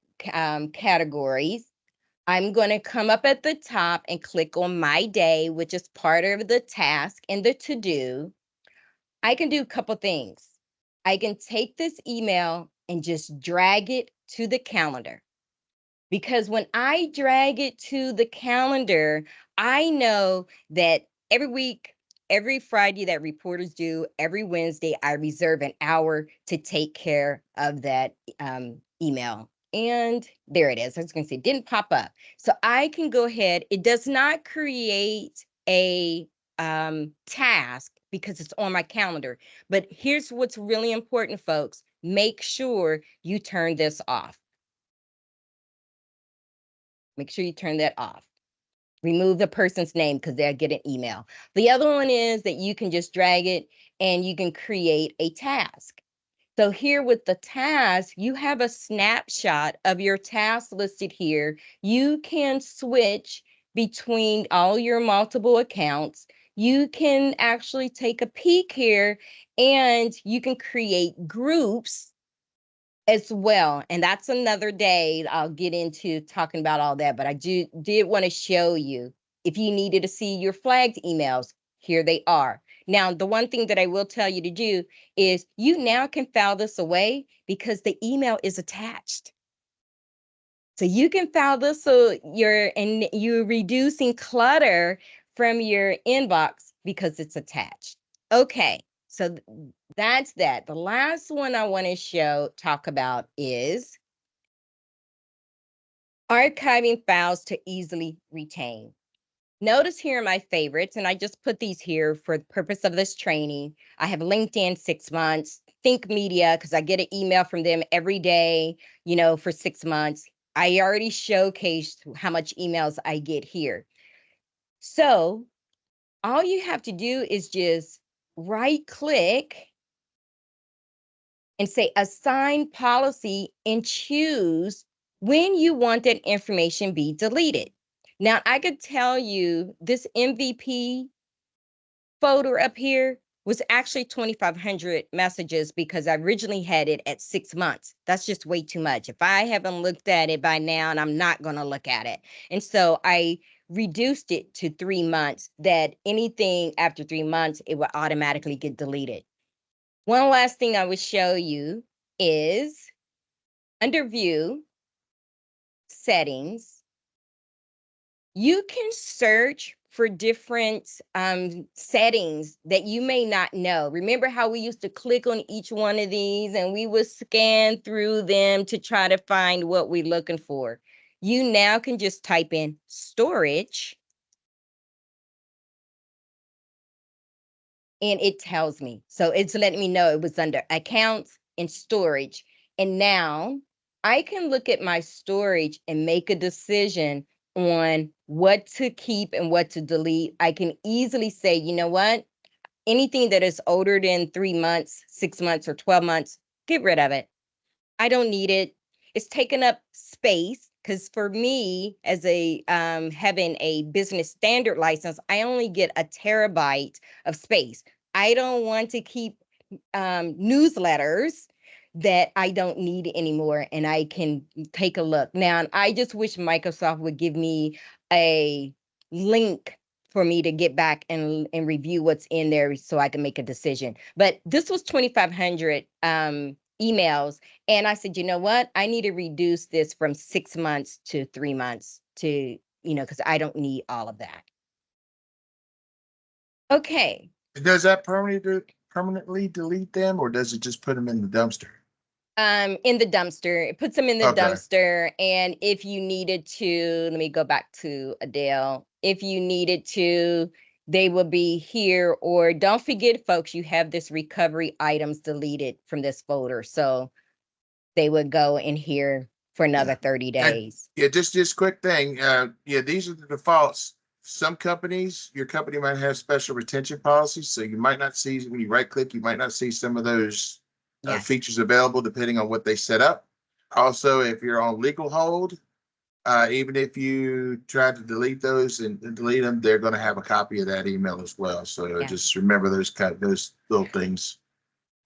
I'm going to come up at the top and click on my day, which is part of the task and the to-do. I can do a couple things. I can take this email and just drag it to the calendar. Because when I drag it to the calendar, I know that every week, every Friday that reporters do, every Wednesday, I reserve an hour to take care of that email. And there it is. I was going to say, didn't pop up. So I can go ahead. It does not create a task because it's on my calendar. But here's what's really important, folks. Make sure you turn this off. Make sure you turn that off. Remove the person's name because they'll get an email. The other one is that you can just drag it and you can create a task. So here with the task, you have a snapshot of your task listed here. You can switch between all your multiple accounts. You can actually take a peek here and you can create groups as well. And that's another day. I'll get into talking about all that, but I did want to show you if you needed to see your flagged emails, here they are. Now, the one thing that I will tell you to do is you now can file this away because the email is attached. So you can file this so you're reducing clutter from your inbox because it's attached. Okay, so that's that. The last one I want to talk about is archiving files to easily retain. Notice here are my favorites, and I just put these here for the purpose of this training. I have LinkedIn 6 months, Think Media, because I get an email from them every day, for 6 months. I already showcased how much emails I get here. So all you have to do is just right click and say assign policy and choose when you want that information be deleted. Now, I could tell you this MVP folder up here was actually 2,500 messages because I originally had it at 6 months. That's just way too much. If I haven't looked at it by now, and I'm not going to look at it. And so I reduced it to 3 months, that anything after 3 months, it will automatically get deleted. One last thing I would show you is under View, Settings, you can search for different settings that you may not know. Remember how we used to click on each one of these and we would scan through them to try to find what we're looking for? You now can just type in storage and it tells me. So it's letting me know it was under accounts and storage. And now I can look at my storage and make a decision on what to keep and what to delete. I can easily say, you know what? Anything that is older than 3 months, 6 months, or 12 months, get rid of it. I don't need it. It's taking up space because for me, as a having a business standard license, I only get a terabyte of space. I don't want to keep newsletters that I don't need anymore, and I can take a look. Now, I just wish Microsoft would give me a link for me to get back and review what's in there so I can make a decision. But this was 2,500 emails. And I said, you know what? I need to reduce this from 6 months to 3 months to, because I don't need all of that. Okay. Does that permanently delete them, or does it just put them in the dumpster? In the dumpster. It puts them in the dumpster. And if you needed to, let me go back to Adele. If you needed to, they will be here. Or don't forget, folks, you have this recovery items deleted from this folder. So they would go in here for another 30 days. And, just quick thing. These are the defaults. Some companies, your company might have special retention policies, so you might not see, when you right click, you might not see some of those features available depending on what they set up. Also, if you're on legal hold, even if you try to delete those and delete them, they're going to have a copy of that email as well. So just remember those little things.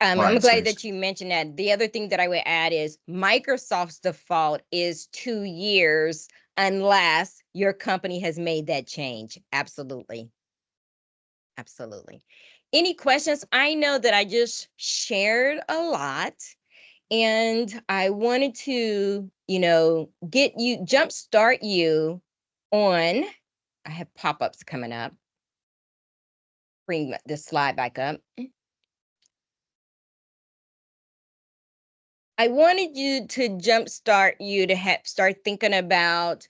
I'm glad that you mentioned that. The other thing that I would add is Microsoft's default is 2 years unless your company has made that change. Absolutely. Absolutely. Any questions? I know that I just shared a lot, and I wanted to, get you, jumpstart you on. I have pop-ups coming up. Bring this slide back up. I wanted you to jumpstart you to start thinking about,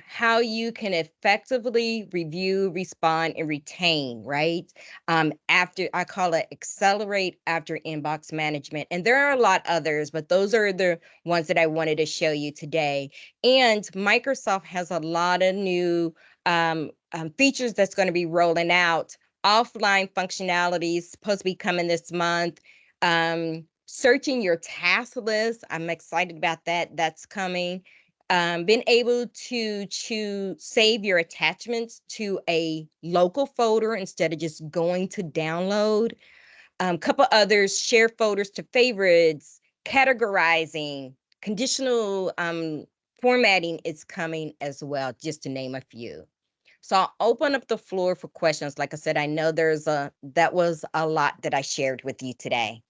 how you can effectively review, respond, and retain, right? After I call it accelerate after inbox management. And there are a lot others, but those are the ones that I wanted to show you today. And Microsoft has a lot of new features that's going to be rolling out. Offline functionalities supposed to be coming this month. Searching your task list. I'm excited about that. That's coming. Being able to save your attachments to a local folder instead of just going to download. Couple others, share folders to favorites, categorizing, conditional formatting is coming as well, just to name a few. So I'll open up the floor for questions. Like I said, I know that was a lot that I shared with you today.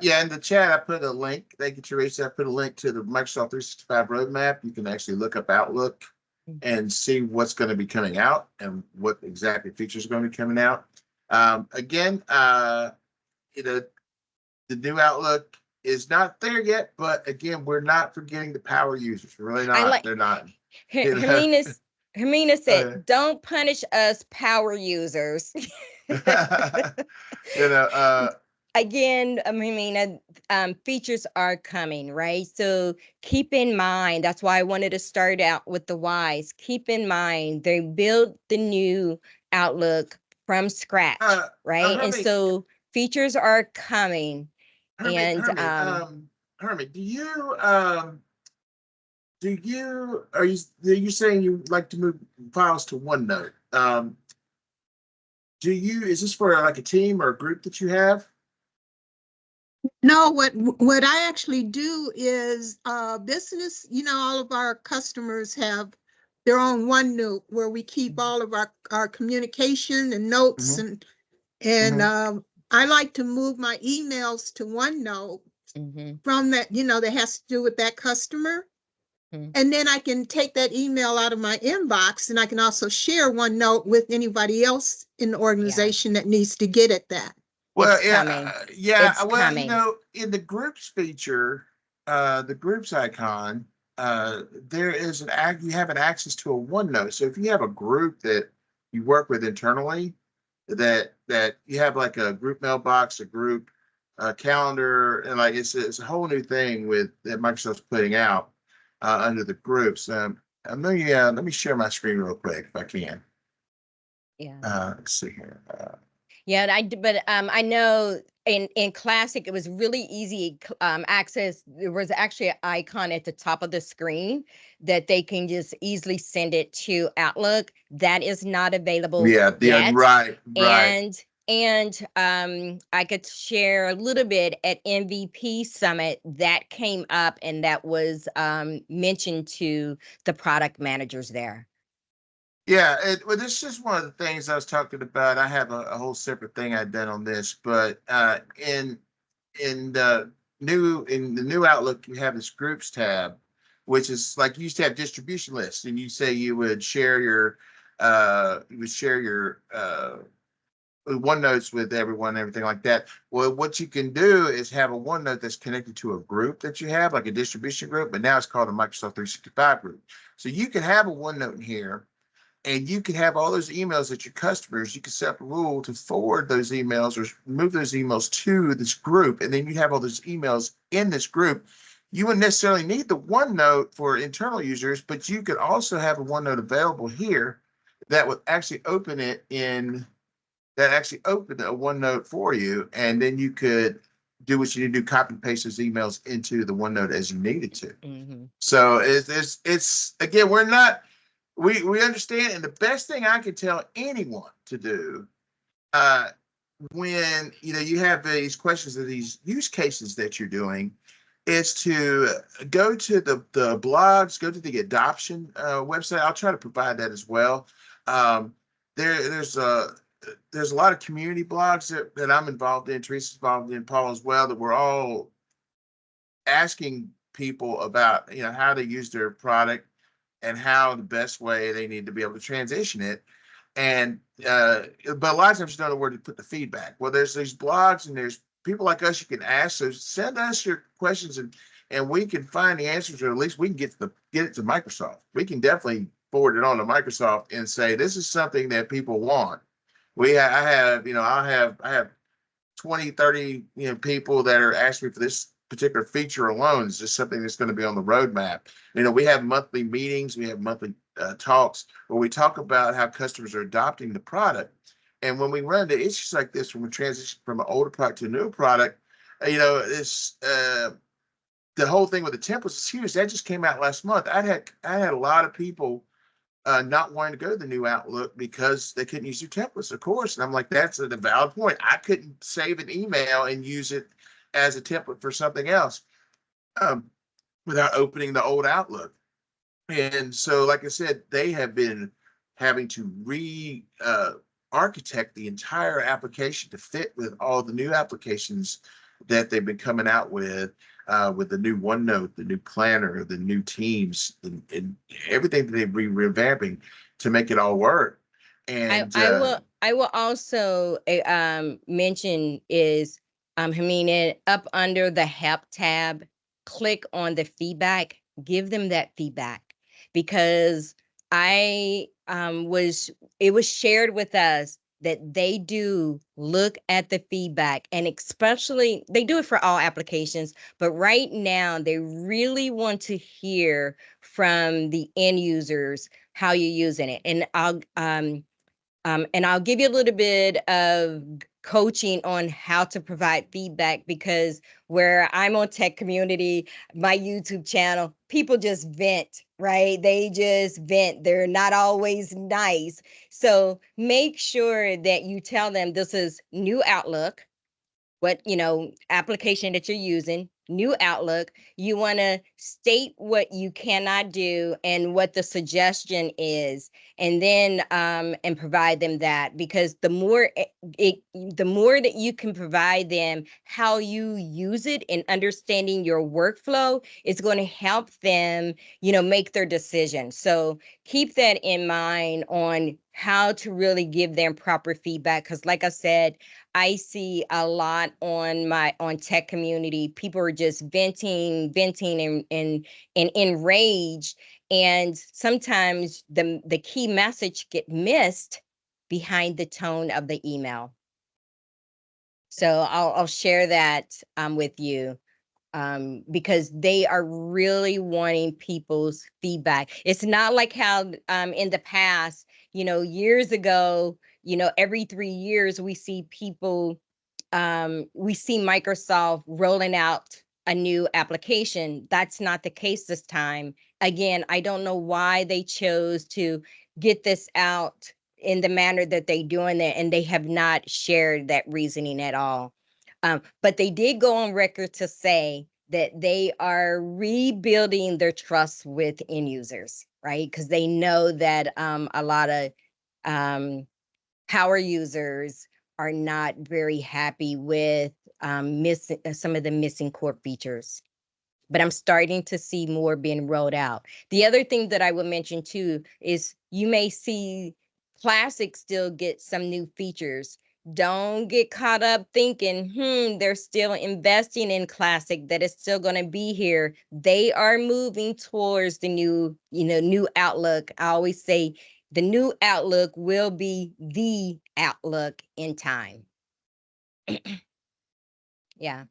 Yeah, in the chat, I put a link. Thank you, Teresa. I put a link to the Microsoft 365 roadmap. You can actually look up Outlook and see what's going to be coming out and what exactly features are going to be coming out. Again, the new Outlook is not there yet, but again, we're not forgetting the power users. We're really not. They're not. Hermina said, "Don't punish us power users." Again, features are coming, right? So keep in mind, that's why I wanted to start out with the whys. Keep in mind, they built the new Outlook from scratch, right? And so features are coming. Hermit, are you saying you like to move files to OneNote? Is this for like a team or a group that you have? No, what I actually do is business, all of our customers have their own OneNote where we keep all of our communication and notes and I like to move my emails to OneNote from that, that has to do with that customer. And then I can take that email out of my inbox and I can also share OneNote with anybody else in the organization that needs to get at that. Well, it's coming. It's coming. In the groups feature, the groups icon, there is you have an access to a OneNote. So if you have a group that you work with internally, that you have like a group mailbox, a group calendar, and like it's a whole new thing that Microsoft's putting out under the groups. let me share my screen real quick if I can. Yeah. Let's see here. I know in Classic, it was really easy access. There was actually an icon at the top of the screen that they can just easily send it to Outlook. That is not available yet. Right. And I could share a little bit at MVP Summit that came up and that was mentioned to the product managers there. Yeah, this is one of the things I was talking about. I have a whole separate thing I've done on this, but in the new Outlook, you have this groups tab, which is like you used to have distribution lists, and you say you would share your OneNotes with everyone and everything like that. Well, what you can do is have a OneNote that's connected to a group that you have, like a distribution group, but now it's called a Microsoft 365 group. So you can have a OneNote in here, and you can have all those emails that your customers, you can set up a rule to forward those emails or move those emails to this group. And then you have all those emails in this group. You wouldn't necessarily need the OneNote for internal users, but you could also have a OneNote available here that would actually open a OneNote for you. And then you could do what you need to do, copy and paste those emails into the OneNote as you needed to. So it's again, we understand, and the best thing I can tell anyone to do when you have these questions of these use cases that you're doing, is to go to the blogs, go to the adoption website. I'll try to provide that as well. Um, there's a lot of community blogs that I'm involved in, Teresa's involved in, Paul as well, that we're all asking people about, how they use their product and how the best way they need to be able to transition it. And but a lot of times you don't know where to put the feedback. Well, there's these blogs and there's people like us you can ask. So send us your questions and we can find the answers, or at least we can get it to Microsoft. We can definitely forward it on to Microsoft and say this is something that people want. I have 20, 30, people that are asking me for this particular feature alone. Is just something that's going to be on the roadmap. We have monthly meetings, we have monthly talks where we talk about how customers are adopting the product. And when we run into issues like this, when we transition from an older product to a new product, it's the whole thing with the templates is huge. That just came out last month. I had a lot of people not wanting to go to the new Outlook because they couldn't use your templates, of course. And I'm like, that's a valid point. I couldn't save an email and use it as a template for something else um, without opening the old Outlook. And so, like I said, they have been having to architect the entire application to fit with all the new applications that they've been coming out with the new OneNote, the new Planner, the new Teams, and everything that they've been revamping to make it all work. And I will also mention is Hamina, up under the help tab, click on the feedback, give them that feedback, because I it was shared with us that they do look at the feedback, and especially they do it for all applications, but right now they really want to hear from the end users how you're using it. And I'll give you a little bit of coaching on how to provide feedback, because where I'm on Tech Community, my YouTube channel, people just vent, right? They just vent. They're not always nice. So make sure that you tell them this is new Outlook, what application that you're using, new Outlook. You want to state what you cannot do and what the suggestion is, and then and provide them that, because the more that you can provide them how you use it and understanding your workflow, is going to help them make their decision. So keep that in mind on how to really give them proper feedback, because like I said, I see a lot on Tech Community. People are just venting and enraged, and sometimes the key message get missed behind the tone of the email. So I'll share that with you, because they are really wanting people's feedback. It's not like how in the past, years ago, every 3 years we see Microsoft rolling out a new application. That's not the case this time. Again, I don't know why they chose to get this out in the manner that they're doing it, and they have not shared that reasoning at all. But they did go on record to say that they are rebuilding their trust with end users, right? Because they know that a lot of power users are not very happy with missing some of the missing core features. But I'm starting to see more being rolled out. The other thing that I will mention too is you may see Classic still get some new features. Don't get caught up thinking, they're still investing in Classic, that it's still going to be here. They are moving towards the new Outlook. I always say the new Outlook will be the Outlook in time. Yeah.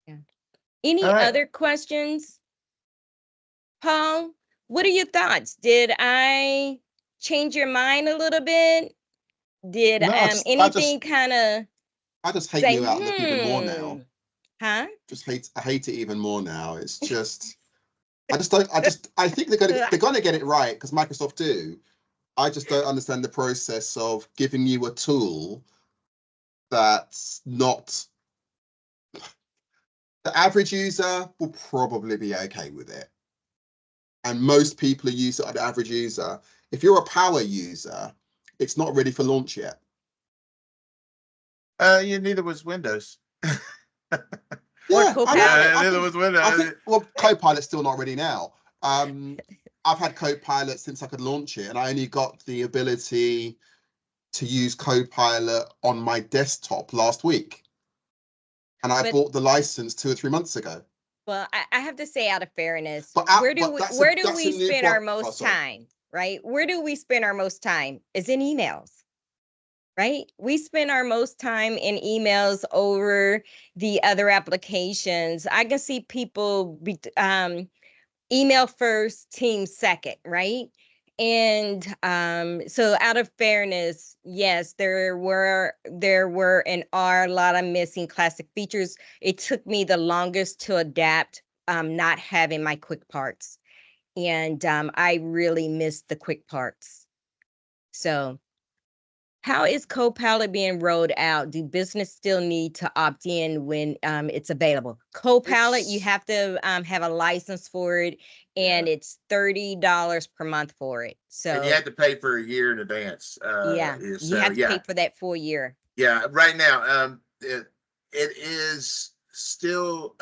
Yeah. Any all right. other questions? Paul, what are your thoughts? Did I change your mind a little bit? Did No, anything kind of I just hate say, new Outlook even more now. Huh? I hate it even more now. It's just I think they're gonna get it right, because Microsoft do. I just don't understand the process of giving you a tool that's not The average user will probably be okay with it. And most people who use it are the average user. If you're a power user, it's not ready for launch yet. Yeah, neither was Windows. Yeah, neither was Windows. I think, well, Copilot's still not ready now. I've had Copilot since I could launch it, and I only got the ability to use Copilot on my desktop last week. And I bought the license 2 or 3 months ago. Well, I have to say, out of fairness, But where do we spend our most sorry. time, right? Where do we spend our most time? Is in emails, right? We spend our most time in emails over the other applications. I can see people email first, team second, right? And so out of fairness, yes, there were and are a lot of missing classic features. It took me the longest to adapt not having my quick parts. And I really missed the quick parts. So how is Copilot being rolled out? Do business still need to opt in when it's available? Copilot, you have to have a license for it, and it's $30 per month for it. So and you have to pay for a year in advance. You have to pay for that full year. Yeah, right now, it is still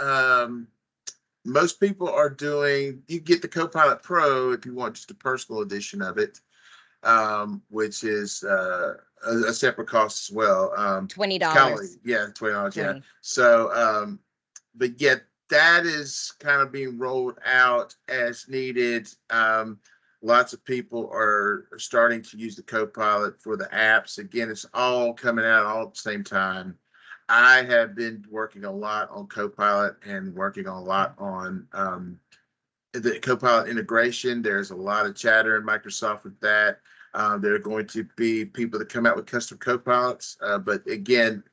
most people are doing. You get the Copilot Pro if you want just a personal edition of it, which is a separate cost as well. $20. Yeah, $20. Yeah. So, but yet that is kind of being rolled out as needed. Lots of people are starting to use the Copilot for the apps. Again, it's all coming out all at the same time. I have been working a lot on Copilot and working a lot on the Copilot integration. There's a lot of chatter in Microsoft with that. There are going to be people that come out with custom Copilots. But again,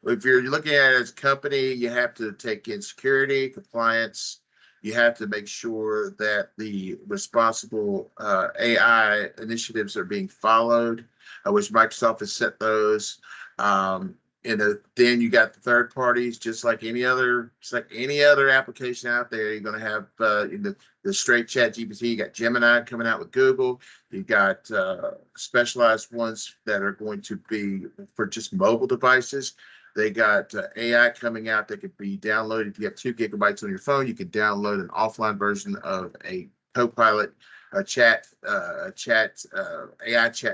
if you're looking at it as a company, you have to take in security, compliance. You have to make sure that the responsible AI initiatives are being followed, which Microsoft has set those. Then you got the third parties, just like any other, application out there. You're going to have the straight chat GPT. You got Gemini coming out with Google. You got specialized ones that are going to be for just mobile devices. They got AI coming out that could be downloaded. If you have 2 gigabytes on your phone, you can download an offline version of a Copilot, AI chat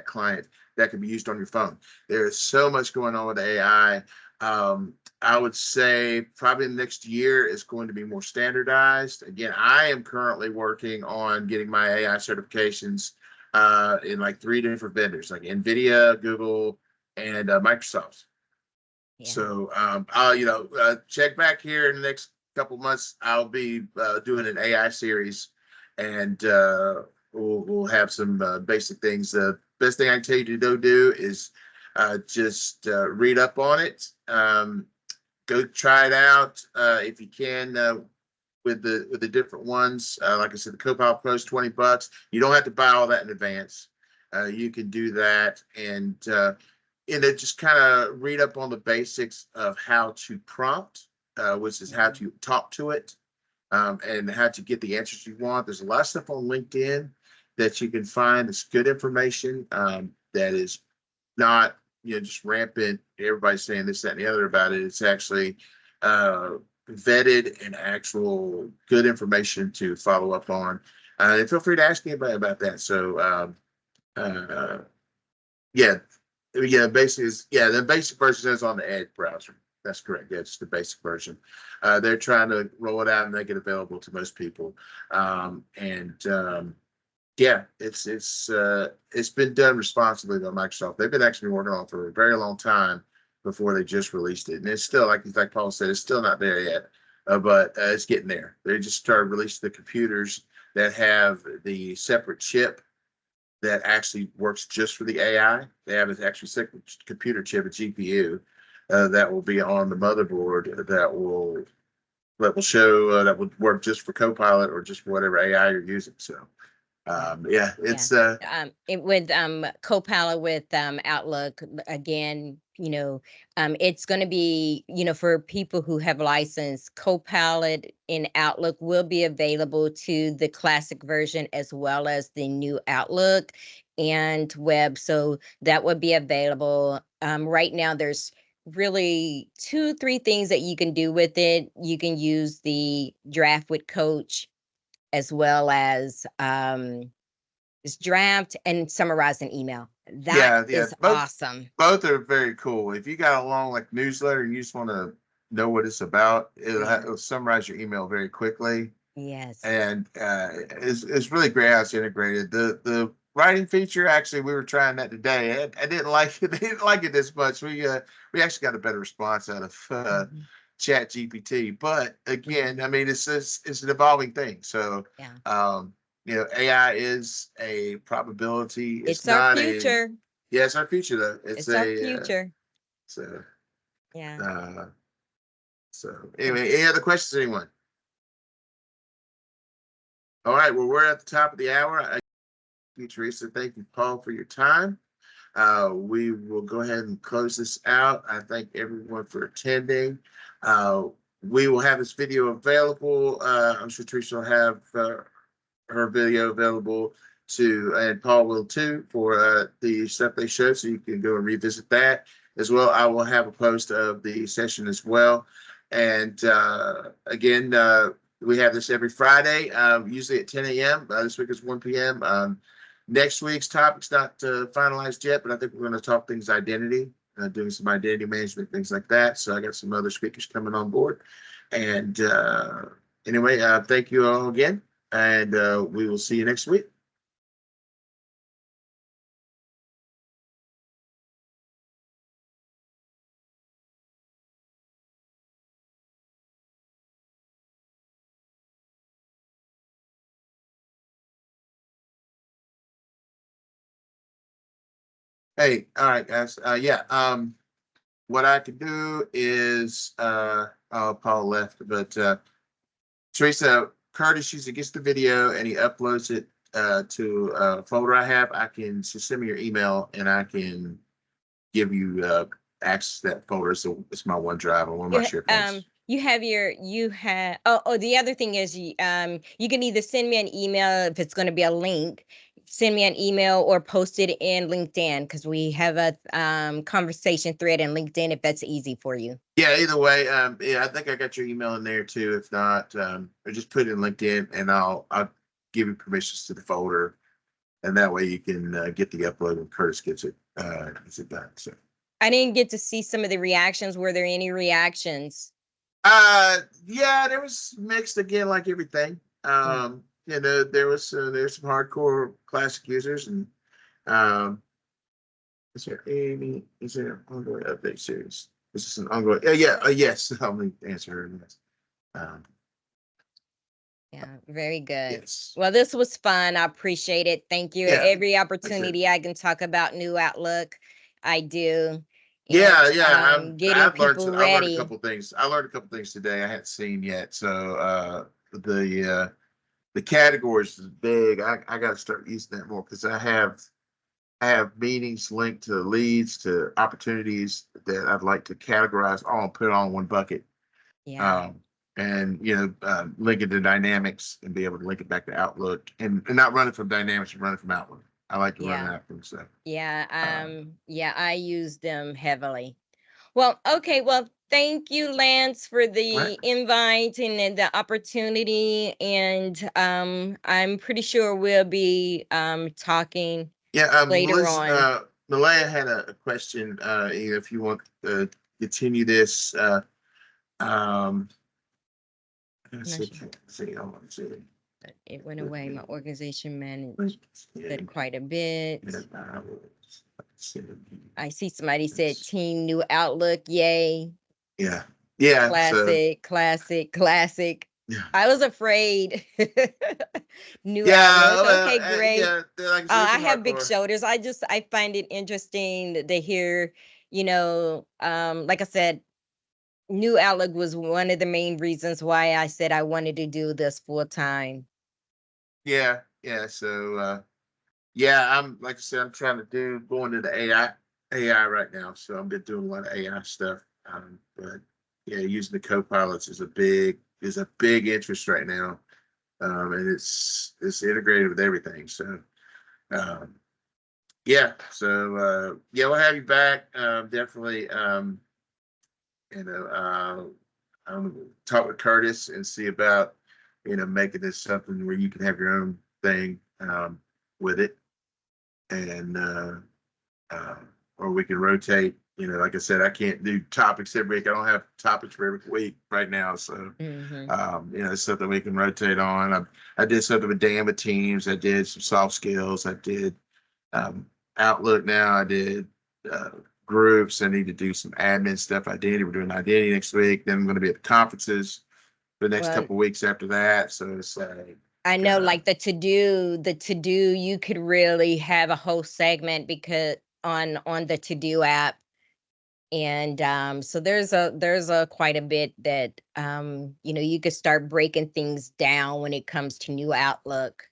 client that can be used on your phone. There is so much going on with AI. I would say probably the next year is going to be more standardized. Again, I am currently working on getting my AI certifications in like 3 different vendors, like NVIDIA, Google, and Microsoft. Yeah. So I'll check back here in the next couple months. I'll be doing an AI series, and we'll have some basic things. The best thing I can tell you to do is just read up on it. Go try it out if you can with the different ones. Like I said, the Copilot Pro is $20. You don't have to buy all that in advance. You can do that and just kind of read up on the basics of how to prompt, which is how to talk to it, and how to get the answers you want. There's a lot of stuff on LinkedIn that you can find. It's good information that is not just rampant. Everybody's saying this, that, and the other about it. It's actually vetted and actual good information to follow up on. And feel free to ask anybody about that. So the basic version is on the Edge browser. That's correct. Yeah, it's the basic version. They're trying to roll it out and make it available to most people. It's been done responsibly by Microsoft. They've been actually working on it for a very long time before they just released it. And it's still, like Paul said, it's still not there yet, but it's getting there. They just started releasing the computers that have the separate chip that actually works just for the AI. They have an actually separate computer chip, a GPU, that will be on the motherboard that will show that would work just for Copilot or just for whatever AI you're using. So Yeah, it's It with Copilot with Outlook again, it's going to be, for people who have license, Copilot in Outlook will be available to the classic version as well as the new Outlook and web. So that would be available. Right now there's really 2, 3 things that you can do with it. You can use the draft with Coach as well as just draft and summarize an email. That is awesome. Both are very cool. If you got a long like newsletter and you just want to know what it's about, it'll summarize your email very quickly. Yes. And it's really great how it's integrated. The writing feature, actually, we were trying that today. I didn't like it. They didn't like it this much. We actually got a better response out of Chat GPT. But again, I mean, it's an evolving thing. So AI is a probability. It's our future. It's our future though. It's our future. So yeah. So anyway, any other questions, anyone? All right, well, we're at the top of the hour. Thank you, Teresa. Thank you, Paul, for your time. We will go ahead and close this out. I thank everyone for attending. We will have this video available. I'm sure Teresa will have her video available too, and Paul will too, for the stuff they showed, so you can go and revisit that as well. I will have a post of the session as well. And again, we have this every Friday, usually at 10 a.m. This week is 1 p.m. Next week's topic's not finalized yet, but I think we're going to talk things identity, doing some identity management, things like that. So I got some other speakers coming on board. And anyway, thank you all again, and we will see you next week. Hey, all right, guys. What I could do is Paul left, but Teresa, Curtis usually gets the video and he uploads it to a folder I have. I can just send me your email and I can give you access to that folder. So it's my OneDrive or one of my SharePoints. The other thing is you can either send me an email if it's going to be a link, send me an email, or post it in LinkedIn, because we have a conversation thread in LinkedIn if that's easy for you. Yeah, either way. I think I got your email in there too. If not, or just put it in LinkedIn and I'll give you permissions to the folder, and that way you can get the upload when Curtis gets it done. So I didn't get to see some of the reactions. Were there any reactions? Yeah, there was mixed again, like everything. There's some hardcore classic users, and is there an ongoing update series? This is an ongoing. Yes. I'll answer her. Yeah, very good. Yes. Well, this was fun. I appreciate it. Thank you. Yeah, every opportunity I can talk about new Outlook, I do. I've people ready. I learned a couple things. I learned a couple things today I hadn't seen yet. So the categories is big. I got to start using that more, because I have meetings linked to leads, to opportunities that I'd like to categorize all and put it all in one bucket. Yeah. And link it to Dynamics and be able to link it back to Outlook, and not run it from Dynamics, and run it from Outlook. I like to run that from stuff. Yeah. I use them heavily. Well, okay. Well, thank you, Lance, for the invite and the opportunity. And I'm pretty sure we'll be talking later on. Malaya had a question. If you want to continue this, it went away. My organization managed it quite a bit. I see somebody said Team New Outlook. Yay. Yeah. Classic. Yeah. I was afraid. New Outlook. Okay, great. I have big shoulders. I find it interesting to hear, like I said, New Outlook was one of the main reasons why I said I wanted to do this full time. Yeah. yeah. So yeah, I'm like I said, I'm trying to go into the AI right now. So I'm been doing a lot of AI stuff. But yeah, using the co-pilots is a big interest right now. And it's integrated with everything. So um, yeah, so yeah, we'll have you back. Definitely you know, talk with Curtis and see about, making this something where you can have your own thing with it, and uh, or we can rotate. Like I said, I can't do topics every week. I don't have topics for every week right now, so Hmm. it's something we can rotate on. I did something with Dan with Teams. I did some soft skills. I did um, Outlook now. I did uh, groups. I need to do some admin stuff. Identity. We're doing identity next week. Then I'm going to be at the conferences for the next Well, couple of weeks after that. So it's I know, like the to do, you could really have a whole segment because on the to do app, and so there's a quite a bit that you could start breaking things down when it comes to new Outlook.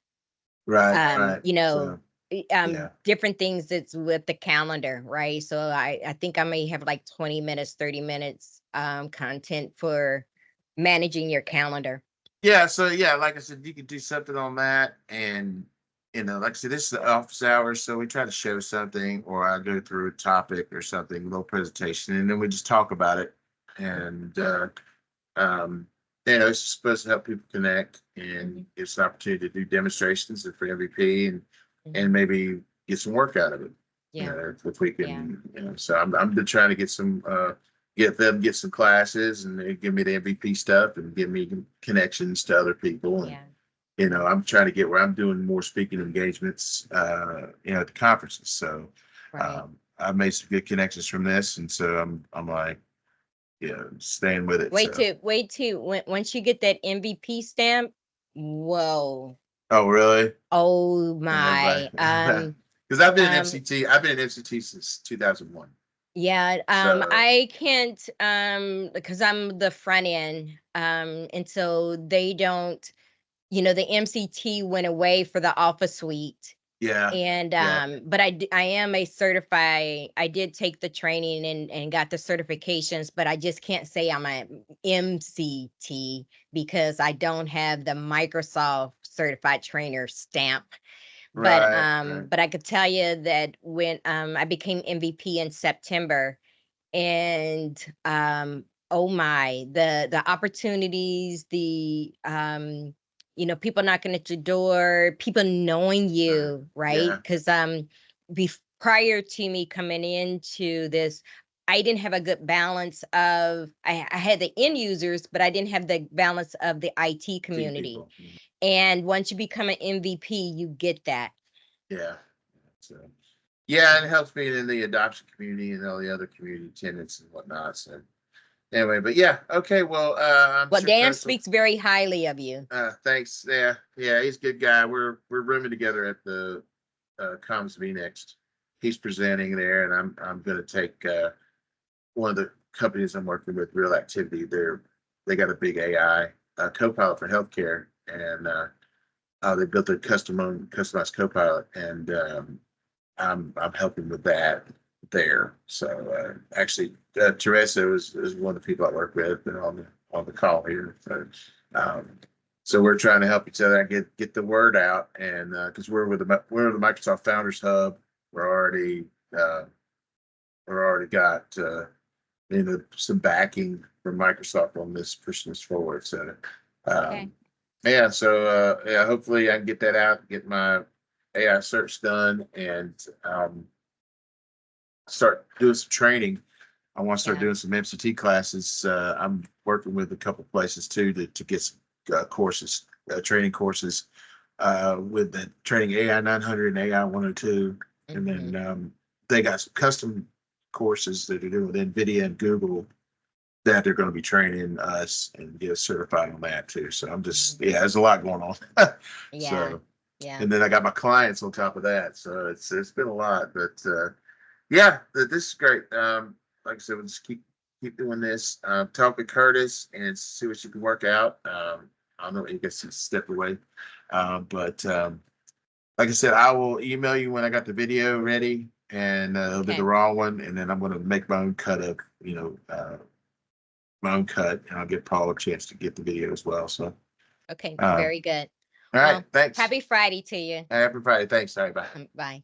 right. You know, So yeah, different things that's with the calendar, right? So I think I may have like 20 minutes, 30 minutes content for managing your calendar. yeah. So yeah, like I said, you could do something on that, and like I said, this is the office hours, so we try to show something, or I go through a topic or something, a little presentation, and then we just talk about it, and Um, it's supposed to help people connect, and it's an opportunity to do demonstrations and for MVP, and maybe get some work out of it. Yeah. If we can, so I'm just trying to get get some classes, and they give me the MVP stuff and give me connections to other people. And, Yeah. I'm trying to get where I'm doing more speaking engagements, at the conferences. So, Right. I've made some good connections from this, and so I'm like, staying with it. So. Wait till once you get that MVP stamp, whoa. Oh, really? Oh Everybody, my. because I've been in Um, MCT. I've been in MCT since 2001. yeah, So I can't because I'm the front end. And so they don't, the MCT went away for the Office Suite. yeah, And yeah, but I am a certified. I did take the training and got the certifications, but I just can't say I'm a MCT because I don't have the Microsoft certified trainer stamp. right. But I could tell you that when I became MVP in September, and oh my, the opportunities, the people knocking at your door, people knowing you, right? Yeah, Because prior to me coming into this, I didn't have a good balance of I had the end users, but I didn't have the balance of the IT see community. people. And once you become an MVP, you get that. Yeah, so yeah, it helps me in the adoption community and all the other community tenants and whatnot. So anyway, but yeah, okay. Well, I'm Well, sure Dan Chris speaks very highly of you. thanks. Yeah, he's a good guy. We're rooming together at the Comms V next. He's presenting there, and I'm going to take one of the companies I'm working with, Real Activity. They got a big AI Copilot for healthcare, and they built a customized Copilot, and I'm helping with that there. So actually, Teresa is one of the people I work with and on the call here. Um, so we're trying to help each other and get the word out, and because we're the Microsoft Founders Hub, we're already uh, we're already got some backing from Microsoft on this, pushing this forward. So Okay. yeah, so yeah, hopefully I can get that out, get my AI search done, and start doing some training. I want to start Yeah. doing some MCT classes. I'm working with a couple places too to get some courses, training courses with the training AI 900 and AI 102. And Mhm. then they got some custom courses that are doing with NVIDIA and Google that they're going to be training us and get us certified on that too. So I'm just, yeah, there's a lot going on. Yeah. So, Yeah. and then I got my clients on top of that. So it's been a lot, but yeah, this is great. Like I said, we'll just keep doing this. Talk with Curtis and see what you can work out. I don't know, I guess he's a step away. But like I said, I will email you when I got the video ready, and it'll be Okay. the raw one, and then I'm going to make my own cut of, my own cut, and I'll give Paul a chance to get the video as well. So, Okay, uh, very good. all right, Well, thanks. happy Friday to you. Happy Friday. Thanks. All right, bye. Bye.